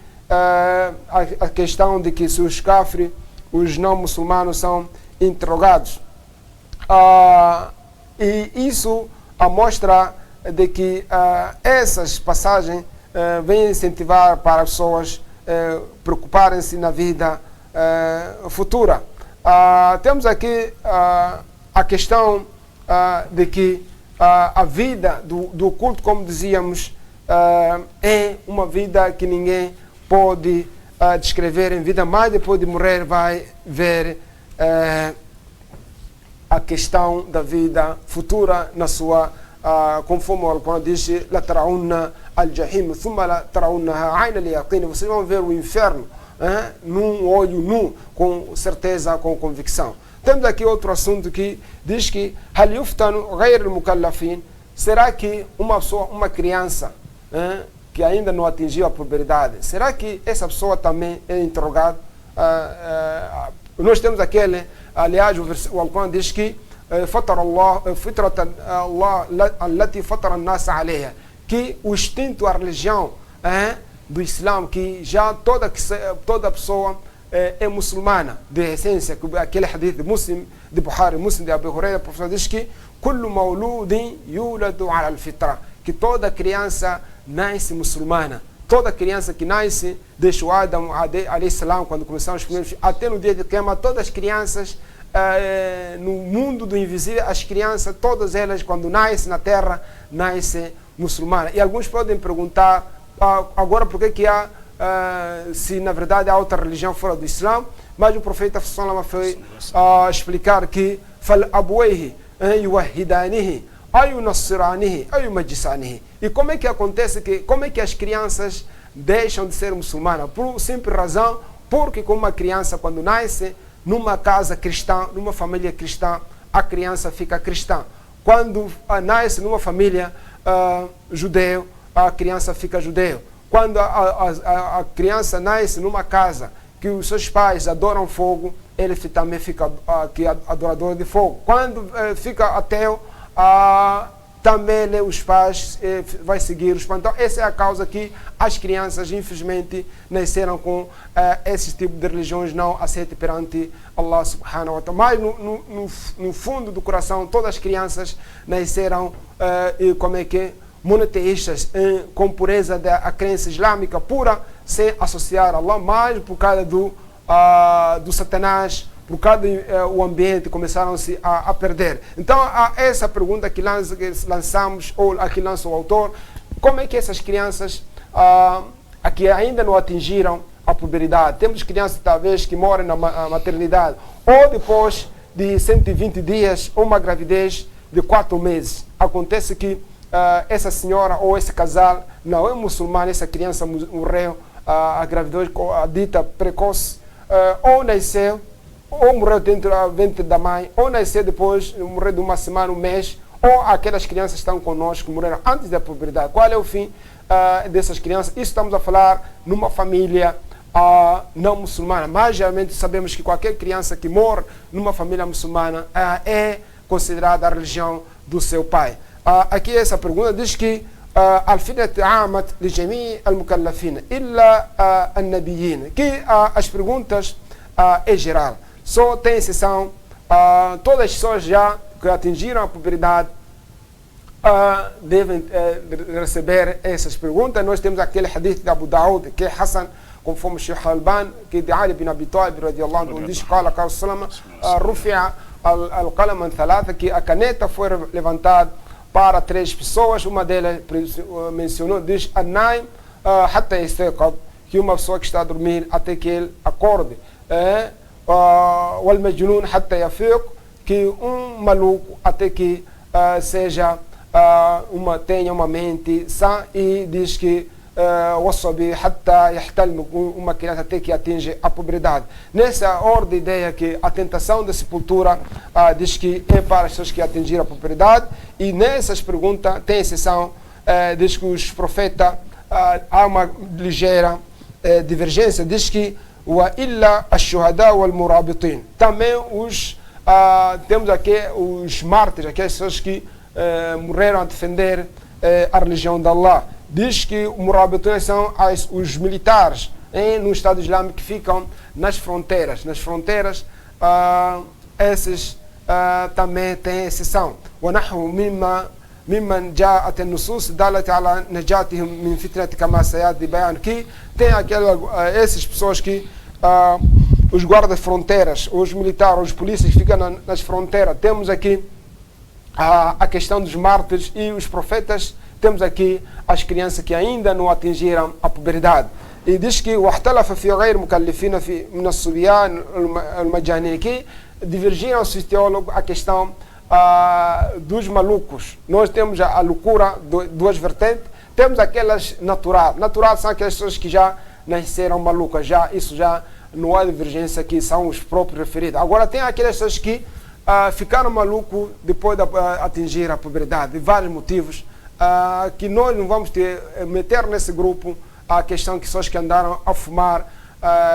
a questão de que se os kafir, os não muçulmanos, são interrogados, e isso mostra de que essas passagens vêm incentivar para as pessoas preocuparem-se na vida futura. Temos aqui a questão de que a vida do culto, como dizíamos, é uma vida que ninguém pode descrever em vida, mas depois de morrer vai ver a questão da vida futura na sua, conforme o Alcorão diz, la tarauna al-jahim, thumma la tarawunnaha ayna al-yaqin, vocês vão ver o inferno num olho nu, com certeza, com convicção. Temos aqui outro assunto que diz que hal yuftanu ghayr al-mukallafin, será que uma pessoa, uma criança que ainda não atingiu a puberdade, será que essa pessoa também é interrogada? Nós temos aquele, aliás, o Alcorão diz que fitrata Allah allati fatara an-nas alayha, que o instinto, a religião do Islã, que já toda pessoa é muçulmana de essência, aquele hadith de Muslim, de Bukhari, Muslim de Abu Huraira, o professor diz que kullu mawludin yuladu ala al-fitra, que toda criança nasce muçulmana. Toda criança que nasce, desde o Adam alayhi salam, quando começaram os primeiros, até no dia de Quiyamah, todas as crianças no mundo do invisível, as crianças, todas elas, quando nascem na terra, nascem muçulmanas. E alguns podem perguntar, agora por que há, se na verdade há outra religião fora do Islã, mas o profeta sallallahu foi explicar que fal abuihi yuwahhidanihi ayu nasranihi ayu majisanihi. E como é que acontece como é que as crianças deixam de ser muçulmanas? Por simples razão, porque como uma criança quando nasce numa casa cristã, numa família cristã, a criança fica cristã. Quando nasce numa família judeu, a criança fica judeu. Quando a criança nasce numa casa que os seus pais adoram fogo, ele também fica adorador de fogo. Quando fica ateu, também os pais vai seguir os pais. Então essa é a causa que as crianças infelizmente nasceram com esse tipo de religiões não aceitas perante Allah subhanahu wa ta'ala. Mas no fundo do coração todas as crianças nasceram monoteístas, com pureza da crença islâmica pura, sem associar a Allah, mas por causa do Satanás, por causa do ambiente, começaram-se a perder. Então, essa pergunta que lançamos, ou aqui lança o autor, como é que essas crianças que ainda não atingiram a puberdade, temos crianças talvez que moram na maternidade, ou depois de 120 dias, ou uma gravidez de 4 meses, acontece que essa senhora ou esse casal não é muçulmano, essa criança morreu, a gravidez dita precoce, ou nasceu, ou morreu dentro do ventre da mãe, ou nasceu depois, morreu de uma semana, um mês, ou aquelas crianças que estão conosco, morreram antes da puberdade. Qual é o fim dessas crianças? Isso estamos a falar numa família não muçulmana, mas geralmente sabemos que qualquer criança que morre numa família muçulmana é considerada a religião do seu pai. Aqui essa pergunta diz que al-fitnatu amat li jami' al-mukallafin illa an-nabiyyin, que as perguntas é geral, só tem exceção, todas as pessoas já que atingiram a puberdade devem receber essas perguntas. Nós temos aquele hadith de Abu Daud, que é Hassan, conforme Sheikh Al-Ban, que de Ali bin Abi Talib radiyallahu anhu, diz que qala sallallahu rufi'a al-qalam an thalatha, que a caneta foi levantada para 3 pessoas, uma delas mencionou, diz an-naim hatta yastayqad, que uma pessoa que está a dormir até que ele acorde, wal majnun hatta yafiq, que maluco até que tenha uma mente sã, e diz que wasabi hatta yahtalm, uma criança até que atinge a puberdade. Nessa ordem ideia que a tentação da sepultura diz que é para as pessoas que atingiram a puberdade, e nessas perguntas tem exceção, diz que os profetas há uma ligeira divergência, diz que wa illa ash-shuhada wal murabitin, também temos aqui os mártires, aquelas pessoas que morreram a defender a religião de Allah. Diz que os murabitin são os militares no Estado Islâmico que ficam nas fronteiras. Nas fronteiras, esses também têm exceção. وَنَحْوُ مِمَّنْ جَاءَتِ النُّصُوص دَالَتِ عَلَى نَجَاتِهِمْ مِنْ فِتْنَةِ كَمَا سَيَأْتِي بَيَانُ, que tem essas pessoas que os guardas-fronteiras, os militares, os polícias que ficam nas fronteiras. Temos aqui a questão dos mártires e os profetas. Temos aqui as crianças que ainda não atingiram a puberdade. E diz que واختلف في غير مكلفين من الصبيان المجانين, que divergiram os teólogos a questão dos malucos. Nós temos a loucura, duas vertentes. Temos aquelas natural. Natural são aquelas pessoas que já nasceram malucas. Isso já não há divergência, que são os próprios referidos. Agora tem aquelas pessoas que ficaram malucos depois de atingir a puberdade, de vários motivos, que nós não vamos meter nesse grupo a questão que pessoas que andaram a fumar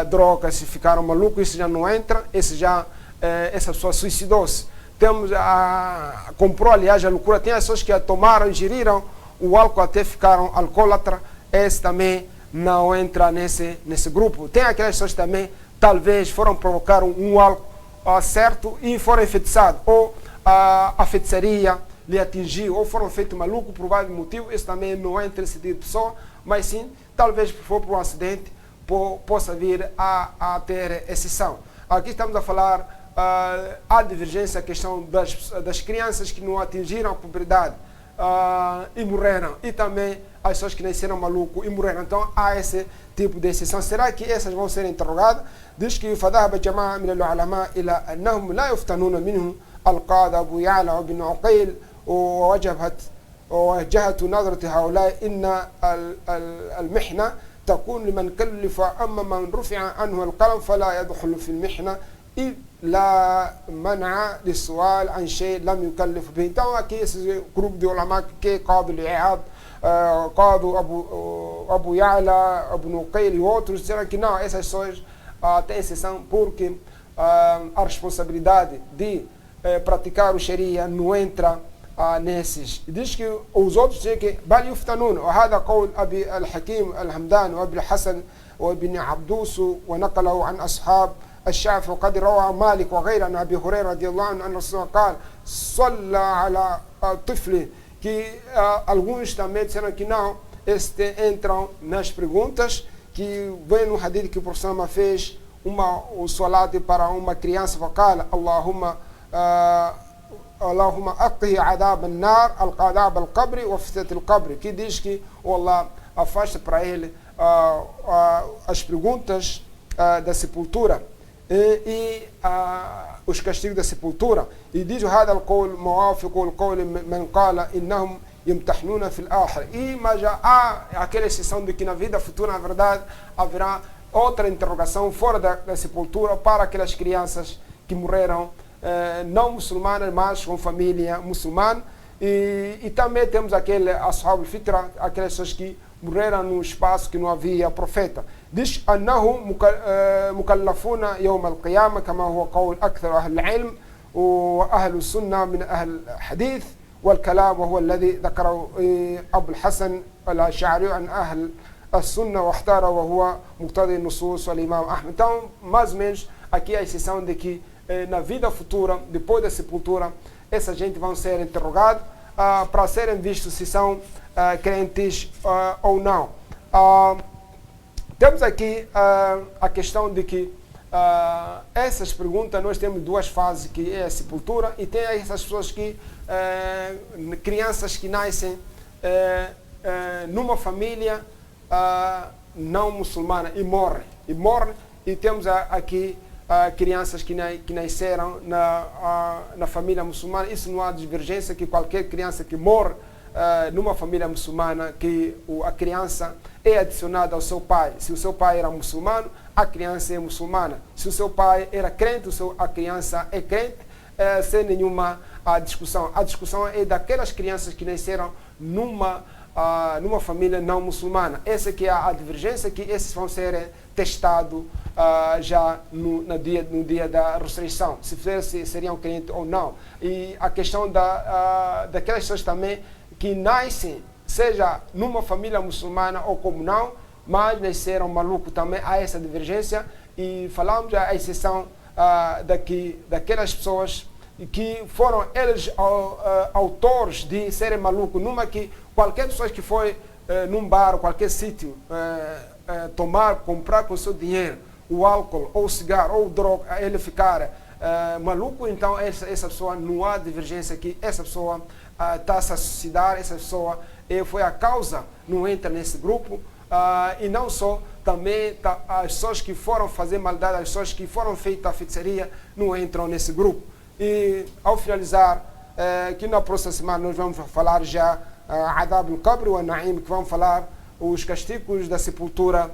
drogas e ficaram malucos, isso já não entra, essa pessoa suicidou-se. Comprou, aliás, a loucura. Tem as pessoas que tomaram, ingeriram o álcool até ficaram alcoólatras, esse também não entra nesse grupo. Tem aquelas pessoas também, talvez foram provocar um álcool certo e foram enfeitiçados, ou a feitiçaria lhe atingiu, ou foram feitos malucos por vários motivos. Esse também não entra nesse tipo de pessoa, mas sim, talvez for por um acidente, possa vir a ter exceção. Aqui estamos a falar há divergência, a questão das crianças que não atingiram a puberdade e morreram, e também as pessoas que nasceram malucos e morreram. Então há esse tipo de exceção. Será que essas vão ser interrogadas? Diz que فذهب جماعة من العلماء إلى أنهم لا يفتنون منهم القاضي أبو يعلى وابن عقيل ووجهة نظرة هؤلاء إن المحنة تكون لمن كلف، أما من رفع عنه القلم فلا يدخل في المحنة إذ لا منع للسؤال عن شيء لم يكلف به. Então aqui esse grupo de ulama que Qadi al-I'ad, Qadi Abu Ya'la, Abu Nuqayl e outros disseram que não, essas pessoas têm exceção porque a responsabilidade de praticar o Sharia não entra nesses. Diz que os outros dizem que بل يفتنون، وهذا قول أبي الحكيم الهمداني وأبي الحسن وابن عبدوس ونقله عن أصحاب الشافعي. وقد روى مالك وغيره عن أبي هريرة رضي الله عنه أن الرسول قال صلى على طفل. Que alguns também disseram que não, entram nas perguntas, que vem no hadith que o professor fez o salat para uma criança, fala Allahumma aqhi adab an-nar al-qadab al-qabri wa fitnat al-qabri, que diz que Allah afasta para ele as perguntas da sepultura e os castigos da sepultura. E diz هذا القول موافق القول من قال إنهم يمتحنون في الآخرة. Mas já há aquela exceção de que na vida futura, na verdade, haverá outra interrogação fora da sepultura para aquelas crianças que morreram não muçulmanas, mas com família muçulmana. E também temos aquele ashab al-fitra, aquelas pessoas que morreram no espaço que não havia profeta. diz أنهم مكلفون يوم القيامة كما هو قول أكثر أهل العلم وأهل السنة من أهل الحديث والكلام، وهو الذي ذكره أبو الحسن الأشعري عن أهل السنة واختاره وهو مقتضي النصوص والإمام أحمد. Então, mais ou menos, aqui a exceção de que na vida futura, depois da sepultura, essa gente vão ser interrogados para serem vistos se são crentes ou não. Temos aqui a questão de que essas perguntas, nós temos duas fases, que é a sepultura, e tem essas pessoas que, crianças que nascem numa família não muçulmana e morrem. E temos aqui crianças que nasceram na família muçulmana. Isso não há divergência, que qualquer criança que morre numa família muçulmana, que a criança é adicionada ao seu pai. Se o seu pai era muçulmano, a criança é muçulmana. Se o seu pai era crente, a criança é crente, sem nenhuma discussão. A discussão é daquelas crianças que nasceram numa família não muçulmana. Essa que é a divergência, que esses vão ser testados já no dia da ressurreição, se seriam crentes ou não. E a questão daquelas pessoas também que nascem, seja numa família muçulmana ou como não, mas nasceram malucos, também há essa divergência. E falamos a exceção daquelas pessoas que foram eles autores de serem malucos, numa que qualquer pessoa que foi num bar, qualquer sítio, comprar com seu dinheiro o álcool, ou o cigarro, ou droga, ele ficar maluco, então essa pessoa não há divergência, que essa pessoa está a se suicidar, essa pessoa foi a causa, não entra nesse grupo. e não só, também as pessoas que foram fazer maldade, as pessoas que foram feitas a feitiçaria, não entram nesse grupo. E ao finalizar, que na próxima semana nós vamos falar já Adab al-Qabr wa Naim, que vamos falar os castigos da sepultura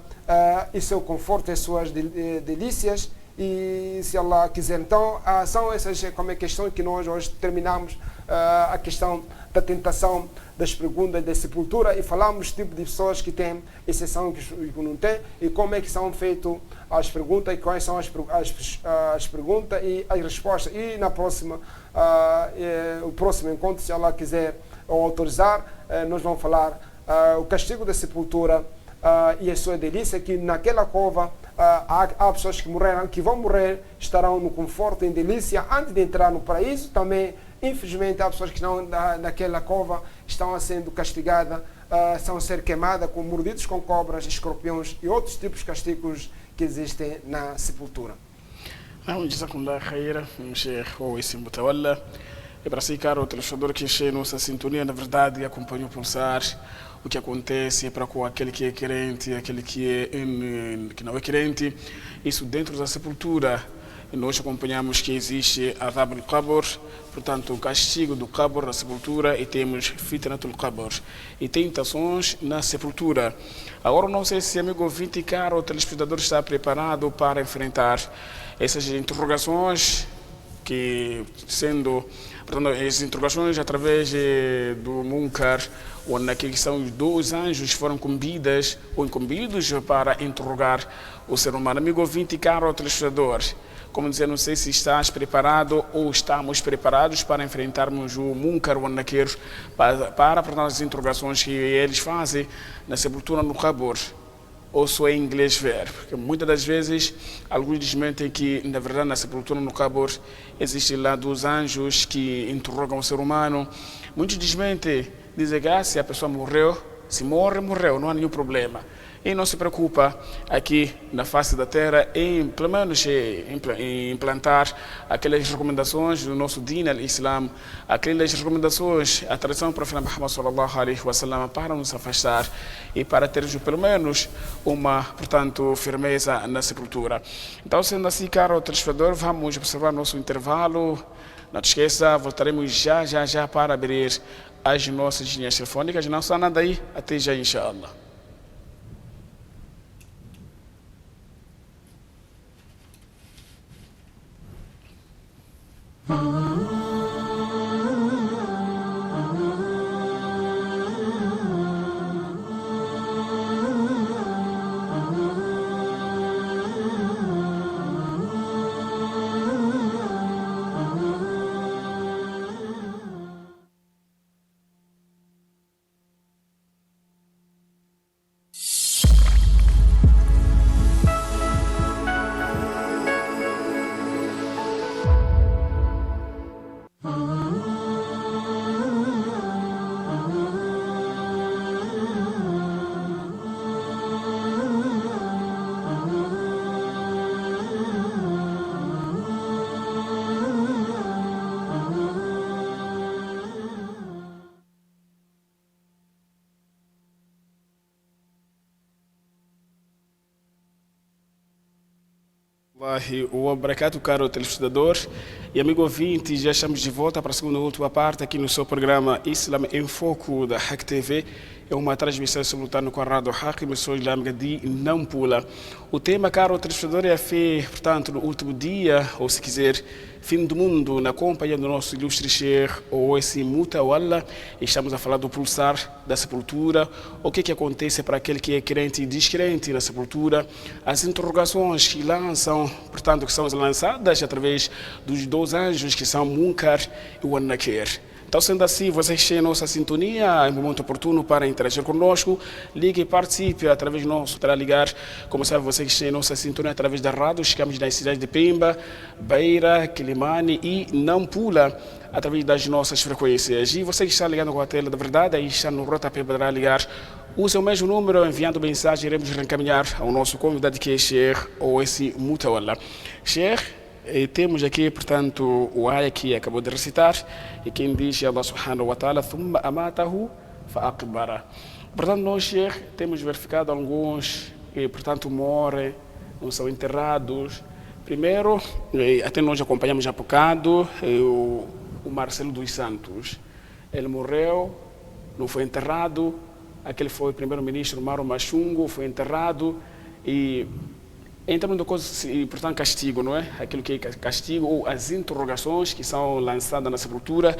e seu conforto e suas delícias. E se Allah quiser, então são essas questões que nós hoje terminamos, a questão da tentação das perguntas da sepultura, e falamos tipo de pessoas que têm exceção que não têm, e como é que são feitas as perguntas, e quais são as perguntas e as respostas. E na próxima, o próximo encontro, se Allah quiser ou autorizar, nós vamos falar o castigo da sepultura e a sua delícia, que naquela cova há pessoas que morreram, que vão morrer, estarão no conforto e em delícia antes de entrar no paraíso. Também, infelizmente, há pessoas que estão naquela cova, estão sendo castigadas, são ser queimadas, mordidos com cobras, escorpiões e outros tipos de castigos que existem na sepultura. جزاكم الله خير Sheikh Owais Mutawalla. E para si, caro telespectador que cheia nossa sintonia, na verdade, acompanhou pulsar o que acontece para com aquele que é crente, aquele que não é crente, isso dentro da sepultura. E nós acompanhamos que existe Adab al-Qabr, portanto, o castigo do Qabr na sepultura, e temos Fitnatul Qabr, e tentações na sepultura. Agora, não sei se amigo ouvinte, caro telespectador, está preparado para enfrentar essas interrogações, que sendo, portanto, as interrogações através do Munkar, onde aqui são os dois anjos que foram incumbidos para interrogar o ser humano. Amigo ouvinte, caro telespectador, como dizer, não sei se estás preparado ou estamos preparados para enfrentarmos o Munkar, o Nakir, para as interrogações que eles fazem na sepultura no Qabr. Ou só em inglês ver, porque muitas das vezes alguns desmentem que na verdade na sepultura no Qabr existe lá dos anjos que interrogam o ser humano. Muitos desmentem, dizem que se a pessoa morreu, se morreu, não há nenhum problema. E não se preocupa aqui na face da terra em pelo menos implantar aquelas recomendações do nosso Din al-Islam, aquelas recomendações, a tradição do profeta Muhammad sallallahu alaihi wasallam, para nos afastar e para termos pelo menos uma, portanto, firmeza na sepultura. Então, sendo assim, caro telespectador, vamos observar nosso intervalo. Não te esqueça, voltaremos já para abrir as nossas linhas telefônicas. Não só nada aí, até já, inshallah. O Barakatuh, caro telespectador e amigo ouvinte, já estamos de volta para a segunda e última parte aqui no seu programa Islam em Foco da Haq TV. É uma transmissão simultânea com a Rádio Haq, emissora islâmica de Nampula. O tema, caro telespectador, é a fé, portanto, no último dia, ou se quiser, fim do mundo, na companhia do nosso ilustre Sheikh Owais Mutawalla. Estamos a falar do pulsar da sepultura, o que acontece para aquele que é crente e descrente na sepultura, as interrogações que lançam, portanto, que são lançadas através dos dois anjos que são Munkar e o Nakir. Então, sendo assim, vocês têm nossa sintonia, é um momento oportuno para interagir conosco. Ligue e participe através do nosso, terá ligar, como sabe, vocês têm nossa sintonia através da rádio. Chegamos nas cidades de Pemba, Beira, Quilimane e Nampula, através das nossas frequências. E você que está ligando com a tela da verdade, aí está no rodapé, poderá ligar. Use o mesmo número, enviando mensagem, iremos reencaminhar ao nosso convidado, que é Sheikh Owais Mutawalla. Sheikh, temos aqui, portanto, o ayah que acabou de recitar, e quem diz Allah subhanahu wa ta'ala, thumma amatahu fa aqbara. Portanto, nós temos verificado alguns que, portanto, morrem, não são enterrados. Primeiro, até nós acompanhamos há bocado, o Marcelo dos Santos. Ele morreu, não foi enterrado. Aquele foi o primeiro-ministro Mauro Machungo, foi enterrado. E em termos de coisas, portanto, castigo, não é? Aquilo que é castigo, ou as interrogações que são lançadas na sepultura.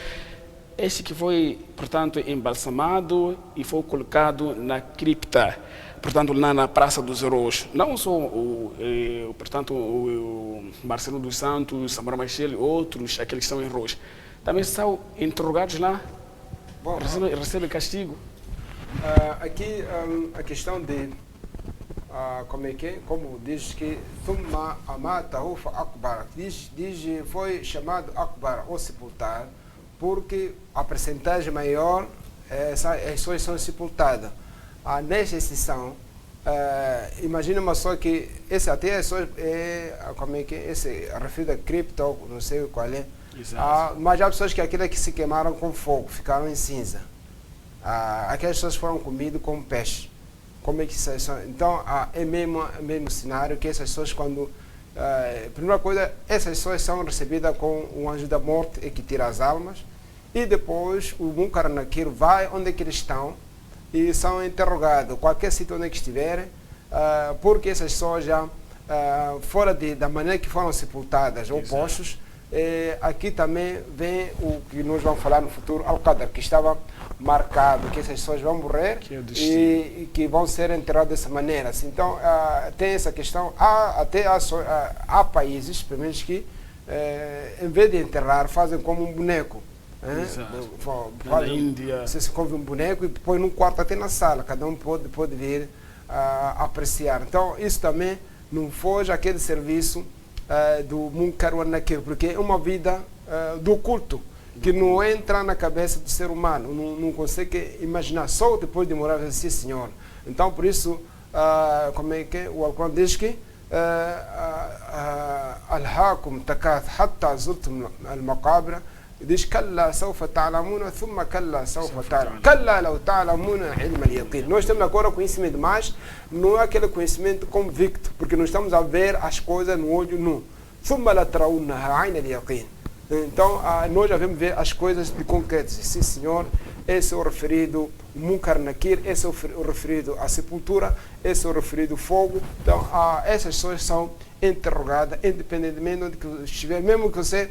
Este que foi, portanto, embalsamado e foi colocado na cripta, portanto, lá na Praça dos Heróis. Não só portanto, o Marcelo dos Santos, Samora Machel e outros, aqueles que estão em Heróis, também são interrogados lá, recebem castigo. Aqui a questão de como diz que Thumma amatahu fa akbar, diz foi chamado Akbar, ou sepultar, porque a percentagem maior as pessoas são sepultadas. Nesta exceção, imagina uma só que esse até esse referido a cripto, não sei qual é, mas há pessoas que aquilo que se queimaram com fogo, ficaram em cinza. Aquelas pessoas foram comidas com peixe. Como é que isso é? Então, é mesmo cenário que essas pessoas, quando primeira coisa, essas pessoas são recebidas com o anjo da morte que tira as almas, e depois o Munkar Nakir vai onde é que eles estão e são interrogados, qualquer sítio onde é que estiverem, porque essas pessoas já, fora da maneira que foram sepultadas ou postos, aqui também vem o que nós vamos falar no futuro, Al-Qadr, que estava marcado, que essas pessoas vão morrer e que vão ser enterradas dessa maneira. Então, tem essa questão. Há países, pelo menos, que em vez de enterrar, fazem como um boneco. Na Índia. Você se compra um boneco e põe num quarto, até na sala, cada um pode vir apreciar. Então, isso também não foge aquele serviço do Munkar wa Nakir, porque é uma vida do culto, que não entra na cabeça do ser humano, não consegue imaginar, só depois de morar assim, Senhor. Então, por isso, como é que o Alcorão diz que Alhaakum takat hatta zurtum al-maqabra, diz kalla sawfa ta'lamuna thumma kalla sawfa ta'lamun, kalla law ta'lamuna ilma al-yaqin. Nós temos agora conhecimento, mas não é aquele conhecimento convicto, porque nós estamos a ver as coisas no olho nu. Thumma la tarawunnaha 'ayna al-yaqin. Então, nós já vamos ver as coisas de concreto. Sim, Senhor, esse é o referido Munkar Nakir, esse é o referido à sepultura, esse é o referido ao fogo. Então, essas pessoas são interrogadas, independentemente de onde estiver, mesmo que você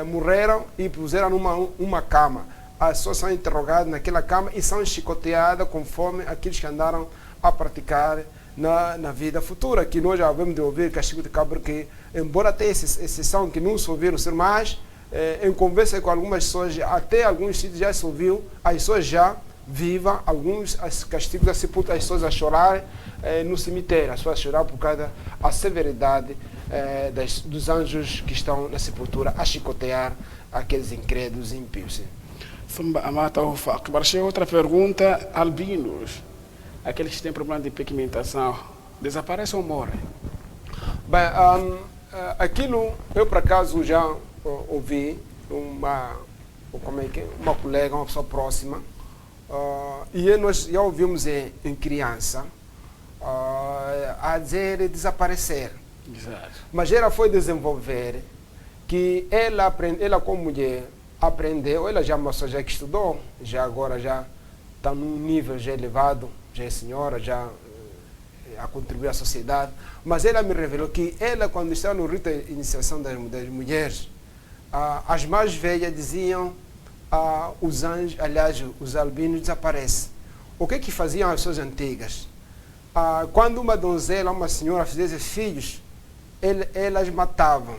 morreram e puseram numa cama. As pessoas são interrogadas naquela cama e são chicoteadas conforme aqueles que andaram a praticar na vida futura, que nós já vamos de ouvir castigo de cabra, que embora tenha exceção que não se ouviram ser mais, em conversa com algumas pessoas, até alguns sítios já se ouviu, as pessoas já vivas, alguns castigos da sepultura, as pessoas a chorarem no cemitério, as pessoas a chorar por causa da severidade dos anjos que estão na sepultura a chicotear aqueles incrédulos e ímpios. Outra pergunta, albinos, aqueles que têm problema de pigmentação, desaparecem ou morrem? Bem, aquilo eu por acaso já ouvi uma colega, uma pessoa próxima, e nós já ouvimos em criança a dizer desaparecer. Exato. Mas ela foi desenvolver que ela como mulher aprendeu, ela já mostrou, já que estudou, já agora já está num nível já elevado, já é senhora, já a contribuir à sociedade, mas ela me revelou que ela, quando estava no rito de iniciação das mulheres, as mais velhas diziam os anjos, aliás, os albinos desaparecem. O que faziam as pessoas antigas? Quando uma donzela, uma senhora fizesse filhos, elas matavam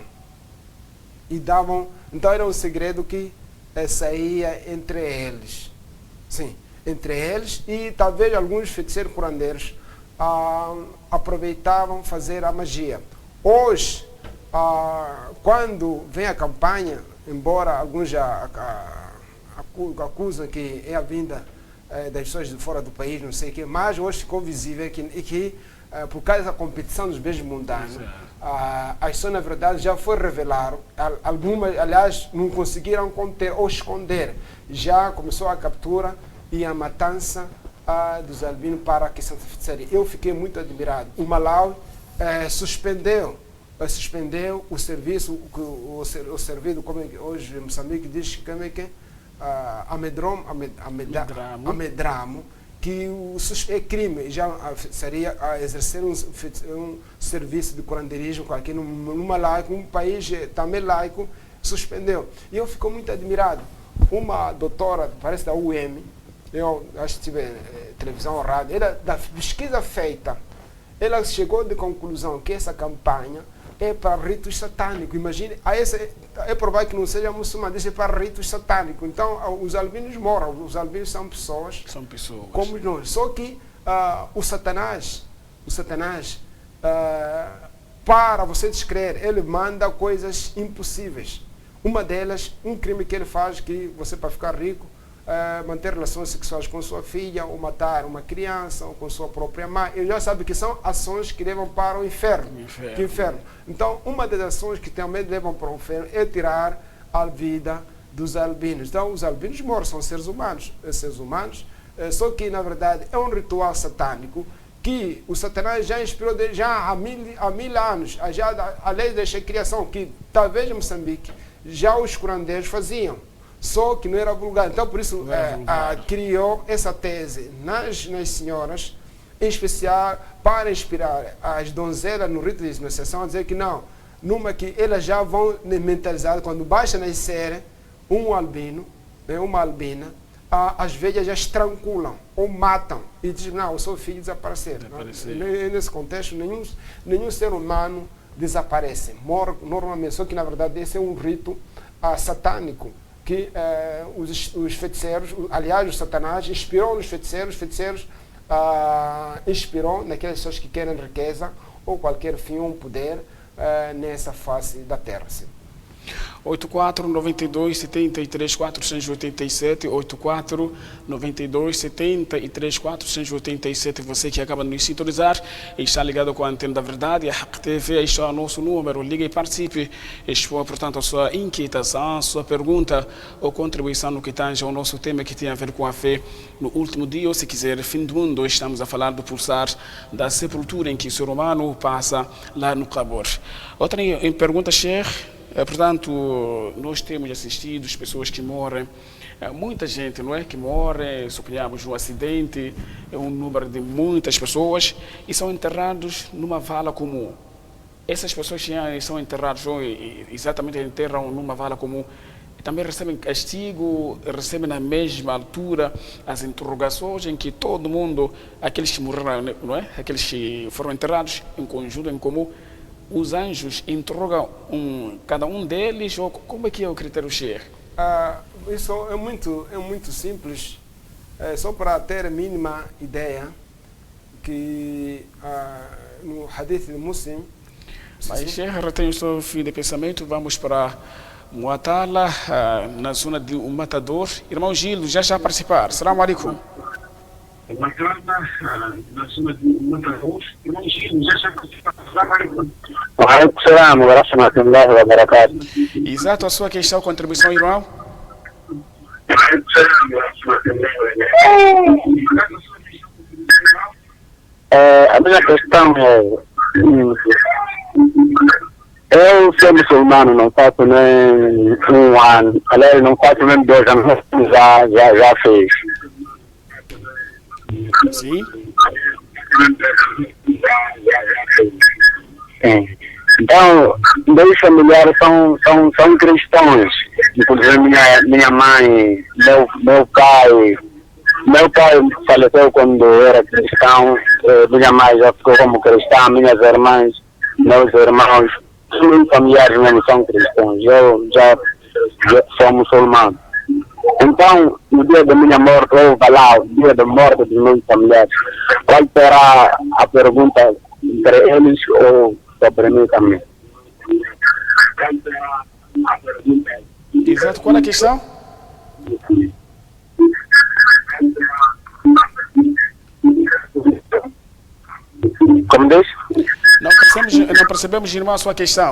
e davam. Então era um segredo que saía entre eles. Sim, entre eles, e talvez alguns feiticeiros curandeiros aproveitavam fazer a magia. Hoje, quando vem a campanha, embora alguns já acusam que é a vinda das pessoas de fora do país, não sei o quê, mas hoje ficou visível que por causa da competição dos beijos mundanos, as pessoas, na verdade, já foi revelar. Algumas, aliás, não conseguiram conter ou esconder. Já começou a captura e a matança dos albinos para a questão da feitiçaria. Eu fiquei muito admirado. O Malawi suspendeu o serviço, o serviço, como hoje em Moçambique diz, como é que é? Amedramo, que é crime, já seria exercer um serviço de curanderismo aqui no Malawi, um país também laico, suspendeu. E eu fico muito admirado. Uma doutora, parece da UM, eu acho que tive televisão ou rádio, da pesquisa feita, ela chegou de conclusão que essa campanha é para ritos satânicos. Imagine, é provável que não seja muçulmano, isso é para ritos satânicos. Então, os albinos moram, os albinos são pessoas. São pessoas. Como nós. Só que o Satanás, para você descrer, ele manda coisas impossíveis. Uma delas, um crime que ele faz, que você para ficar rico, manter relações sexuais com sua filha, ou matar uma criança, ou com sua própria mãe. Ele já sabe que são ações que levam para o inferno. Então, uma das ações que também levam para o inferno é tirar a vida dos albinos. Então, os albinos morrem, são seres humanos. Só que, na verdade, é um ritual satânico que o Satanás já inspirou já há mil anos, já a lei da criação, que talvez em Moçambique já os curandeiros faziam. Só que não era vulgar. Então, por isso, criou essa tese nas senhoras, em especial para inspirar as donzelas no rito de iniciação, a dizer que não, numa que elas já vão mentalizadas, quando basta nascer um albino, uma albina, as velhas já estrangulam ou matam e dizem, não, o seu filho desapareceu. Nesse contexto, nenhum ser humano desaparece, morre normalmente, só que na verdade esse é um rito satânico, que os feiticeiros, aliás, o Satanás inspirou nos feiticeiros, inspirou naquelas pessoas que querem riqueza ou qualquer fim, um poder nessa face da terra. Sim. 84-92-73-487, 84-92-73-487. Você que acaba de nos sintonizar e está ligado com a Antena da Verdade, a RAC TV, este é o nosso número. Ligue e participe. Expõe, portanto, a sua inquietação, a sua pergunta ou contribuição no que tange ao nosso tema que tem a ver com a fé no último dia, ou se quiser, fim do mundo. Estamos a falar do pulsar da sepultura em que o ser humano passa lá no Cabor. Outra pergunta, Sheikh. Portanto, nós temos assistido as pessoas que morrem, muita gente, não é, que morre, suponhamos um acidente, é um número de muitas pessoas e são enterrados numa vala comum. Essas pessoas que são enterradas, ou exatamente enterram numa vala comum, também recebem castigo, recebem na mesma altura as interrogações em que todo mundo, aqueles que morreram, não é, aqueles que foram enterrados em conjunto, em comum, os anjos interrogam cada um deles, ou como é que é o critério Sheikh? Isso é muito simples, só para ter a mínima ideia, que no hadith de Muslim... Mas Sheikh, retém o seu fio de pensamento, vamos para Muatala, na zona de um matador. Irmão Gildo, já está a participar. Assalamu alaikum. Exato, a sua questão, contribuição, irmão? A minha questão é, eu sou muçulmano, não faço nem um ano, aliás, não faço nem 2 anos, já fez. Sim. Então, dois familiares são cristãos, inclusive minha mãe, meu pai faleceu quando era cristão, minha mãe já ficou como cristã, minhas irmãs, meus irmãos, meus familiares mesmo são cristãos, eu já sou muçulmano. Então, no dia da minha morte, ou lá, no dia da morte dos meus familiares, qual será a pergunta entre eles ou sobre mim também? Exato, qual é a questão? Como diz? Não percebemos, irmão, a sua questão.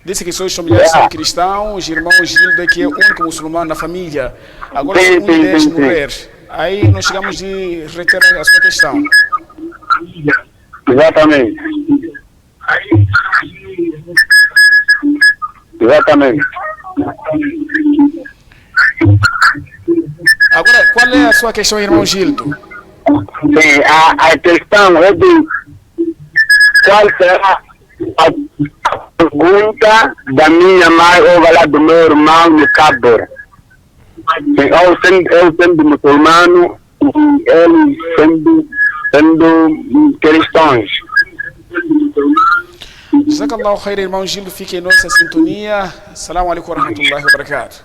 Disse que seus familiares são cristãos, irmão Gildo é que é o único muçulmano na família. Agora, se um deles morrer, Aí nós chegamos de reiterar a sua questão. Exatamente. Exatamente. Agora, qual é a sua questão, irmão Gildo? Sim, a questão é de qual será a pergunta da minha mãe ou lá do meu irmão no Cabo. Eu sendo muçulmano e eles sendo cristãos. Jazakallahu khair, irmão Gildo, fique em nossa sintonia. Assalamu alaikum wa rahmatullahi wa barakatuh.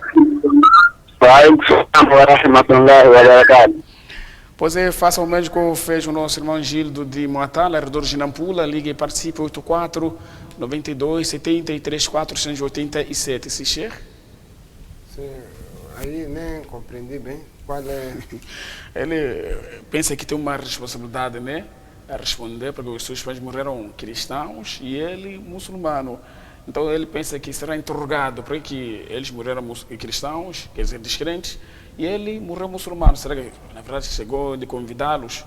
Pois é, faça o mesmo que fez o nosso irmão Gildo de Moatala, herdor de Nampula, ligue e participe 84 92 73 487. Se Sheikh? Sim, aí nem compreendi bem qual é. Ele pensa que tem uma responsabilidade, né? A responder, porque os seus pais morreram cristãos e ele muçulmano. Então ele pensa que será interrogado porque eles morreram cristãos, quer dizer, descrentes, e ele morreu muçulmano. Será que, na verdade, chegou de convidá-los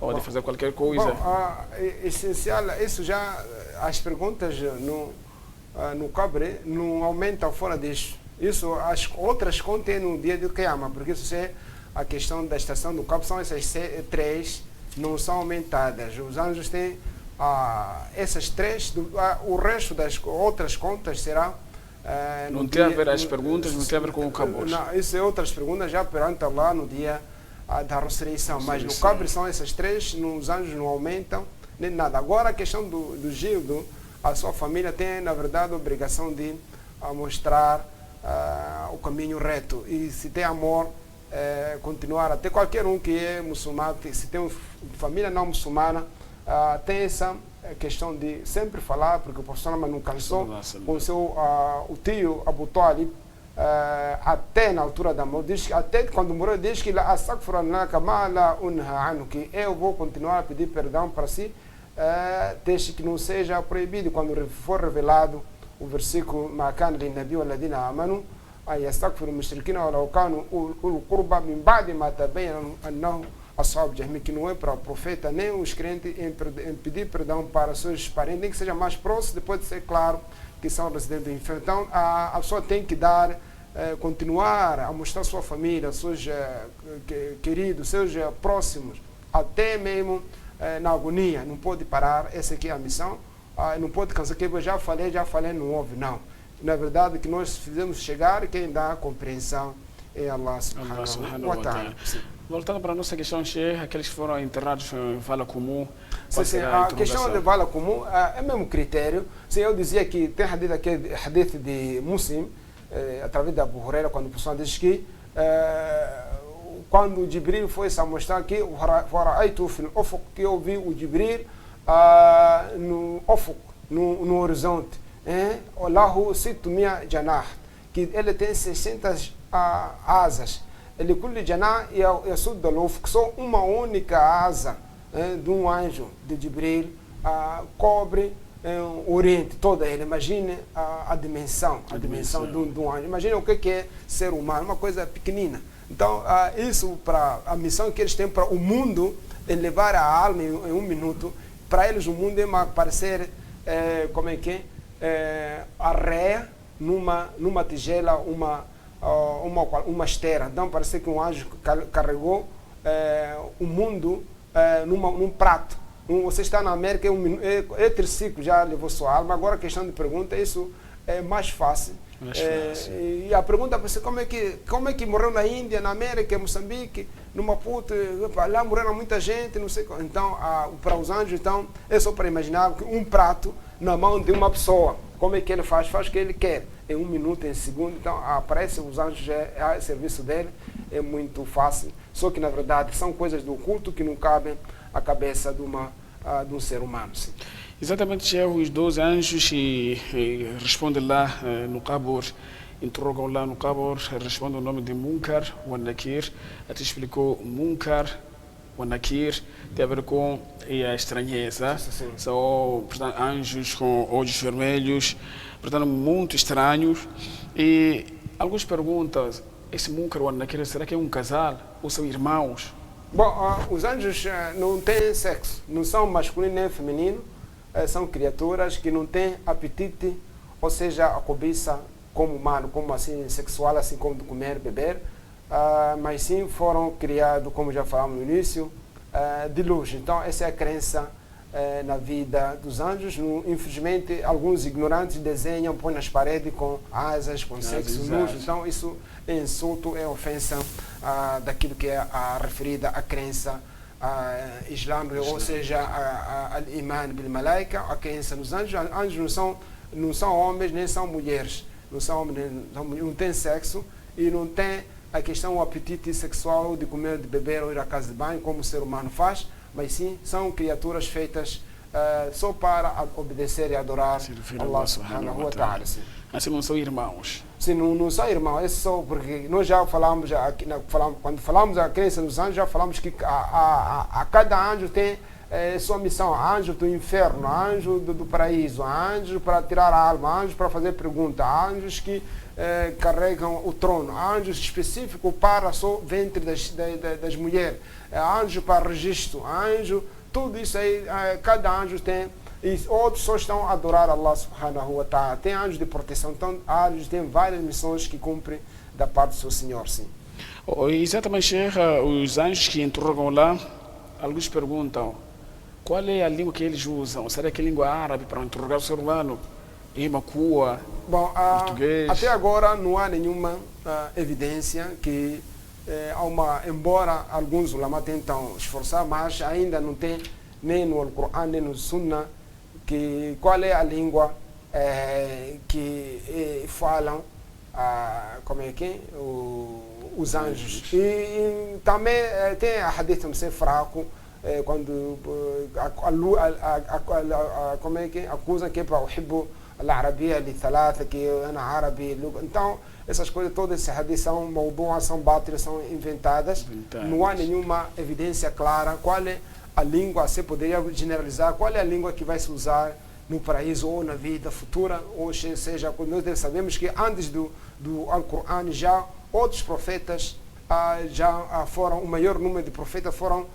ou de fazer qualquer coisa? Bom, essencial, isso já, as perguntas no Cabre não aumentam fora disso. Isso, as outras contem no dia do Qiyama, porque isso é a questão da estação do Cabre, são essas três, não são aumentadas. Os anjos têm essas três, o resto das outras contas será... não tem a ver as perguntas, não tem a ver com o Cabor. Não, isso é outras perguntas já perante Allah no dia da ressurreição. Mas no Cabre são essas três, nos anjos não aumentam nem nada. Agora a questão do Gildo, a sua família tem na verdade a obrigação de mostrar o caminho reto. E se tem amor, continuar, até qualquer um que é muçulmano, se tem uma família não muçulmana, tem essa questão de sempre falar, porque o professor não cansou com o tio Abu Talib, até na altura da morte, até quando morreu, diz que que eu vou continuar a pedir perdão para si, desde que não seja proibido. Quando for revelado o versículo Makan linabi waladina amanu yastaghfiru mushrikina walau kanu ul qurba min ba'di ma tabayyana annahu ashab jahannam, que não é para o profeta nem os crentes em pedir perdão para seus parentes, nem que seja mais próximo, depois de ser claro que são residentes do inferno. Então a pessoa tem que dar, continuar a mostrar sua família, seus queridos, seus próximos, até mesmo na agonia. Não pode parar, essa aqui é a missão. Não pode cansar, que eu já falei, não houve, não. Na verdade, que nós fizemos chegar, quem dá a compreensão é Allah subhanahu wa ta'ala. Voltando para a nossa questão, Sheikh, aqueles que foram enterrados em vala comum, a questão de vala comum é o mesmo critério. Se eu dizia que tem hadith de Muslim, através da Abu Huraira, quando o pessoal diz que quando o Jibril foi se mostrar que que eu vi o Jibril no ufuq, no horizonte, Allahu situmia janah, que ele tem 600 asas. Ele kulli janah yasud al-ufuq, só uma única asa de um anjo de Jibril cobre o Oriente toda ele. Imagine a dimensão de um anjo. Imagine o que é ser humano, uma coisa pequenina. Então isso para a missão que eles têm para o mundo, é levar a alma em um minuto. Para eles o mundo é parecer areia numa tigela, uma esteira. Então parece que um anjo carregou o mundo num prato. Você está na América, é triciclo, já levou sua alma. Agora a questão de pergunta, isso é mais fácil. E a pergunta para você, como é que morreu na Índia, na América, em Moçambique, no Maputo, lá morreram muita gente, não sei. Então, para os anjos, então, é só para imaginar que um prato na mão de uma pessoa, como é que ele faz o que ele quer, em um minuto, em segundo. Então, aparece os anjos, o serviço dele é muito fácil, só que na verdade são coisas do culto que não cabem à cabeça de um ser humano. Sim. Exatamente, os 12 anjos e respondem lá no Qabr, interrogam lá no Qabr, respondem o nome de Munkar ou Nakir. Até explicou Munkar ou Nakir, tem a ver com a estranheza. Sim. São, portanto, anjos com olhos vermelhos, portanto, muito estranhos. E alguns perguntam, esse Munkar ou Nakir, será que é um casal? ou são irmãos? Bom, os anjos não têm sexo, não são masculino nem feminino, são criaturas que não têm apetite, ou seja, a cobiça como humano, como assim sexual, assim como de comer, beber, mas sim foram criados, como já falamos no início, de luz. Então essa é a crença na vida dos anjos. Infelizmente, alguns ignorantes desenham, põem nas paredes com asas, com sexo, luz. Então isso é insulto, é ofensa daquilo que é referida à crença islâmica, ou seja, al-iman bil malaika, a crença nos anjos. Anjos não são homens nem são mulheres, não têm sexo e não têm a questão do apetite sexual de comer, de beber ou ir à casa de banho como o ser humano faz, mas sim são criaturas feitas só para obedecer e adorar Allah subhanahu wa ta'ala. Assim não são irmãos. Sim, não são irmãos, é só porque nós já falamos, quando falamos da crença dos anjos, já falamos que a cada anjo tem sua missão. Anjo do inferno, anjo do paraíso, anjo para tirar a alma, anjo para fazer pergunta, anjos que carregam o trono, anjos específicos para só ventre das mulheres, anjo para registro, anjo, tudo isso aí, cada anjo tem, e outros só estão a adorar Allah subhanahu wa ta'ala. Tem anjos de proteção, então anjos têm várias missões que cumprem da parte do seu Senhor, sim. Exatamente, Sheikh, os anjos que interrogam lá, alguns perguntam qual é a língua que eles usam. Será que é língua árabe para interrogar o ser humano? Imakua, português? Até agora não há nenhuma evidência que embora alguns ulama tentam esforçar, mas ainda não tem nem no Alcorão nem no Sunna que qual é a língua que falam como é que os anjos. E também tem a hadith não ser fraco quando como é que acusam que é para o hibbo العربية لثلاثة que أنا عربي. Então essas coisas todas, esses hadiths são mauduas, são batidas, são inventadas. Não há nenhuma evidência clara qual é a língua. Você poderia generalizar qual é a língua que vai se usar no paraíso ou na vida futura, ou seja, nós sabemos que antes do Alcorão já outros profetas já foram, o maior número de profetas foram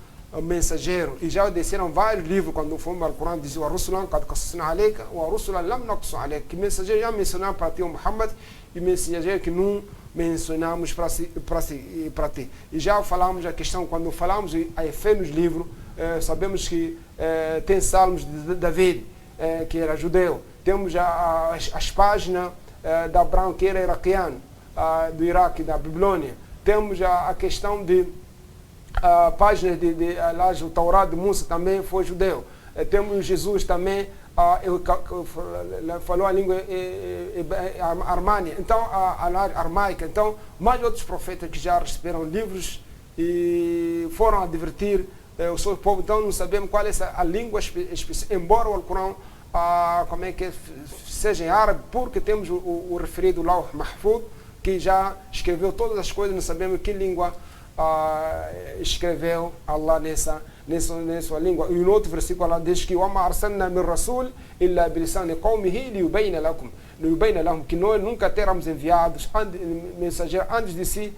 mensageiros e já desceram vários livros. Quando fomos ao Alcorão diz o Rusulan qad qassasna alayka wa Rusulan lam naqsu alayka, que mensageiros já mencionaram para ti o Muhammad e mensageiros que não mencionamos para ti. E já falamos a questão, quando falamos a fé nos livros, sabemos que tem salmos de David, que era judeu. Temos as páginas de Abraão, que era iraquiano, do Iraque, da Babilônia. Temos a questão de páginas de o Taurá de Musa também foi judeu. Temos Jesus também, falou a língua armânia, então a armaica. Então, mais outros profetas que já receberam livros e foram advertir o seu povo. Então, não sabemos qual é a língua específica, embora o Alcorão como é que seja em árabe, porque temos o referido Lauh Mahfuz, que já escreveu todas as coisas. Não sabemos que língua escreveu Allah nessa língua. E no outro versículo Allah diz que وَمَا أَرْسَلْنَا مِنْ رَسُولٍ إِلَّا بِلِسَانِ قَوْمِهِ لِيُبَيْنَ لَهُمْ, que nós nunca teremos enviados mensageiros antes de si,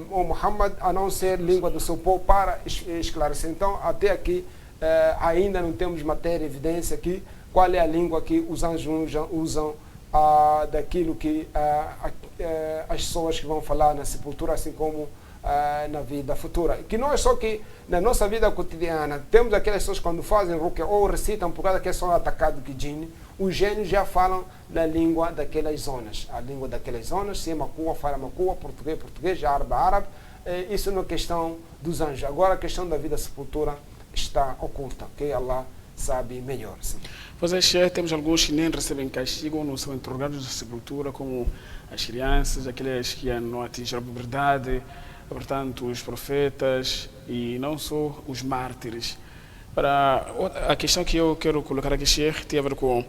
o Muhammad, a não ser língua do seu povo para esclarecer. Então, até aqui ainda não temos matéria, evidência aqui, qual é a língua que os anjos usam daquilo que as pessoas que vão falar na sepultura, assim como na vida futura. Que nós só que na nossa vida cotidiana temos aquelas pessoas quando fazem ruqya ou recitam por causa que são atacados de djinn, os gênios já falam na língua daquelas zonas. A língua daquelas zonas, se é Makua, fala Makua, português, árabe. Isso não é questão dos anjos. Agora a questão da vida sepultura está oculta, que Allah sabe melhor. Sim. Pois é, temos alguns que nem recebem castigo, não são interrogados da sepultura, como as crianças, aqueles que não atingiram a puberdade, portanto, os profetas e não só os mártires. Para a questão que eu quero colocar aqui, Sheikh, tem a ver com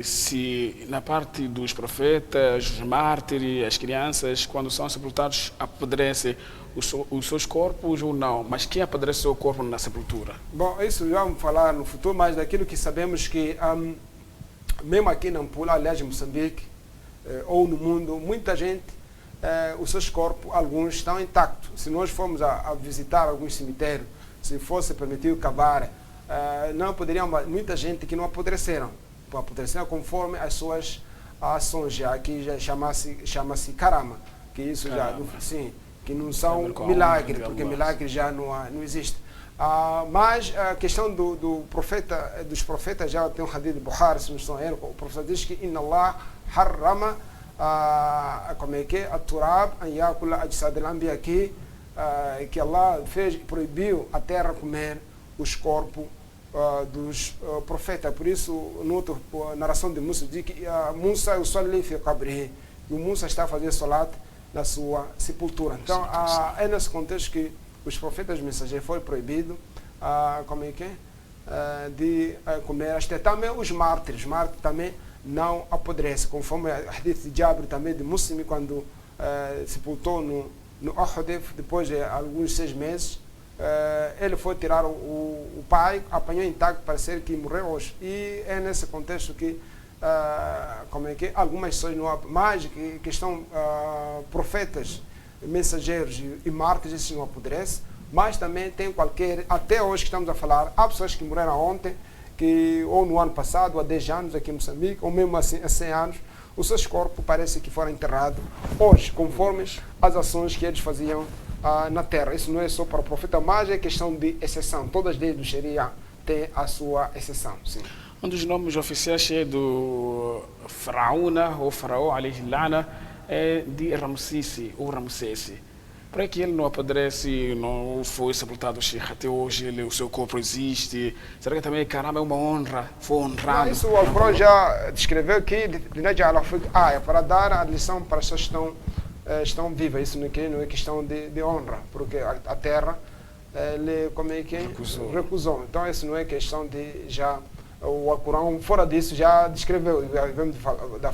se na parte dos profetas, os mártires, as crianças, quando são sepultados, apodrecem os seus corpos ou não, mas quem apodrece o seu corpo na sepultura? Bom, isso já vamos falar no futuro, mas daquilo que sabemos que mesmo aqui na Nampula, aliás em Moçambique, ou no mundo, muita gente os seus corpos, alguns estão intactos. Se nós formos a visitar alguns cemitérios, se fosse permitido cavar, não poderiam, muita gente que não apodreceram conforme as suas ações, já que já chama-se karama, que isso já, sim, que não são milagres, porque milagre já não existe. Mas a questão dos profetas, já tem um hadith de Bukhari, se não estou errado, o profeta diz que Inna Allah harrama como é que é? Turab an yakula ajsad al-anbiya, que Allah proibiu a terra comer os corpos dos profetas. Por isso, na narração de Musa, diz que Musa yusalli fi qabrihi, e o Musa está a fazer salat na sua sepultura. Então, é nesse contexto que os profetas mensageiros foi proibido como é que é? De comer. Até também os mártires também não apodrece, conforme a hadith de Jabir também de Muslim, quando sepultou no Uhud, depois de alguns 6 meses, ele foi tirar o pai, apanhou intacto, parecer que morreu hoje. E é nesse contexto que como é que algumas pessoas não, mais que estão profetas, mensageiros e mártires, esses não apodrecem, mas também tem até hoje que estamos a falar, há pessoas que morreram ontem, ou no ano passado, há 10 anos aqui em Moçambique, ou mesmo há 100 anos, os seus corpos parece que foram enterrados hoje, conforme as ações que eles faziam na terra. Isso não é só para o profeta, mas é questão de exceção. Todas as leis do Sharia têm a sua exceção. Sim. Um dos nomes oficiais é do Faraúna, ou Faraó, alayhi la'na, é de Ramsesi, ou Ramsesi. Para que ele não apodrece, não foi sepultado até hoje, o seu corpo existe. Será que também, caramba, é uma honra? Foi honrado? Isso o Alcorão já descreveu que para dar a lição para as pessoas que estão vivas. Isso não é questão de honra, porque a terra ele como é que recusou. Então isso não é questão de já. O Alcorão, fora disso, já descreveu. Vamos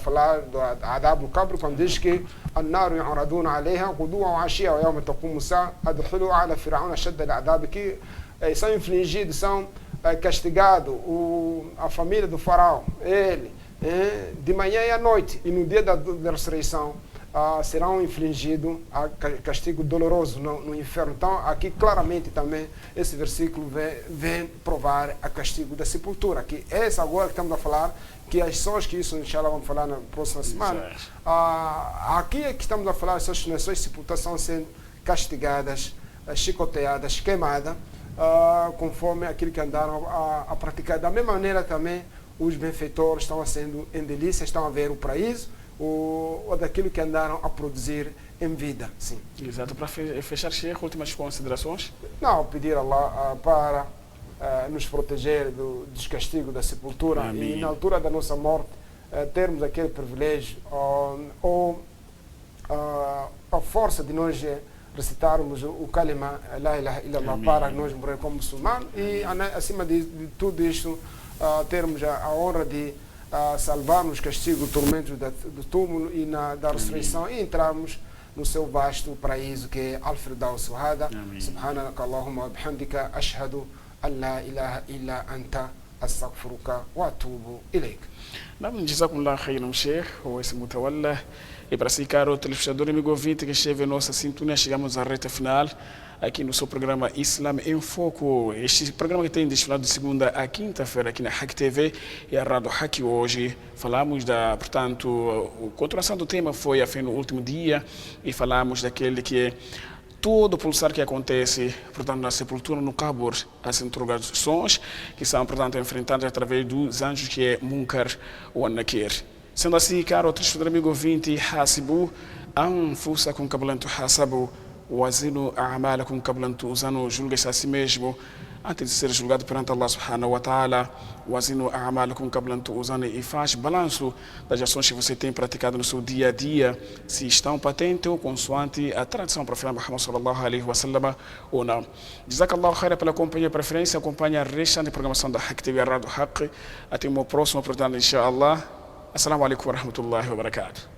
falar do Adab al-Qabr, quando diz que النار يعرضون عليها غدوا وعشيا ويوم تقوم الساعة أدخلوا على فرعون أشد العذاب, que são infligidos, são castigados a família do faraó, ele, de manhã e à noite, e no dia da ressurreição serão infligidos a castigo doloroso no inferno. Então aqui claramente também esse versículo vem provar a castigo da sepultura, que essa agora que estamos a falar, que as pessoas que isso, inshallah, vamos falar na próxima semana, aqui é que estamos a falar, essas nações sepultadas estão sendo castigadas, chicoteadas, queimadas, conforme aquilo que andaram a praticar. Da mesma maneira também, os benfeitores estão sendo em delícia, estão a ver o paraíso, ou daquilo que andaram a produzir em vida. Sim. Exato. Para fechar, Sheikh, últimas considerações? Não, pedir a Allah para nos proteger dos castigos da sepultura. Amém. E na altura da nossa morte termos aquele privilégio ou a força de nós recitarmos o kalima la ilaha illallah para nós morrer como muçulmanos, e acima de tudo isto termos a honra de salvarmos castigo, tormentos do túmulo e da ressurreição, e entrarmos no seu vasto paraíso que é Al-Firdaus Hada. Subhanaka Allahumma wa bihamdika ashhadu an la ilaha illa anta astaghfiruka wa atubu ilayk. Nam jazakumullah khairan, Sheikh, ou esse mutawalla. E para si, caro telespectador e amigo ouvinte que esteve em nossa sintonia, chegamos à reta final aqui no seu programa Islam em Foco. Este programa que tem desfilado de segunda a quinta-feira aqui na Hack TV e a Rádio Hack. Hoje falamos portanto, a continuação do tema foi a fé no último dia, e falamos daquele que é todo o pulsar que acontece, portanto, na sepultura, no Qabr, as interrogações que são, portanto, enfrentadas através dos anjos, que é Munkar ou Nakir. Sendo assim, caro telespectador amigo ouvinte, hasibu anfusakum qabla an tuhasabu wazinu a'malakum qabla an tuzanu. Julgue-se a si mesmo antes de ser julgado perante Allah subhanahu wa ta'ala. Wazinu a'malakum qabla an tuzanu, e faz balanço das ações que você tem praticado no seu dia a dia, se estão patentes ou consoante a tradição do profeta Muhammad sallallahu alaihi wa sallam ou não. Jazakallahu khaira pela companhia e preferência. Acompanhe a restante programação da Hack TV Rádio Hack. Até o próximo, portanto, inshallah. Assalamu alaikum wa rahmatullahi wa barakatuh.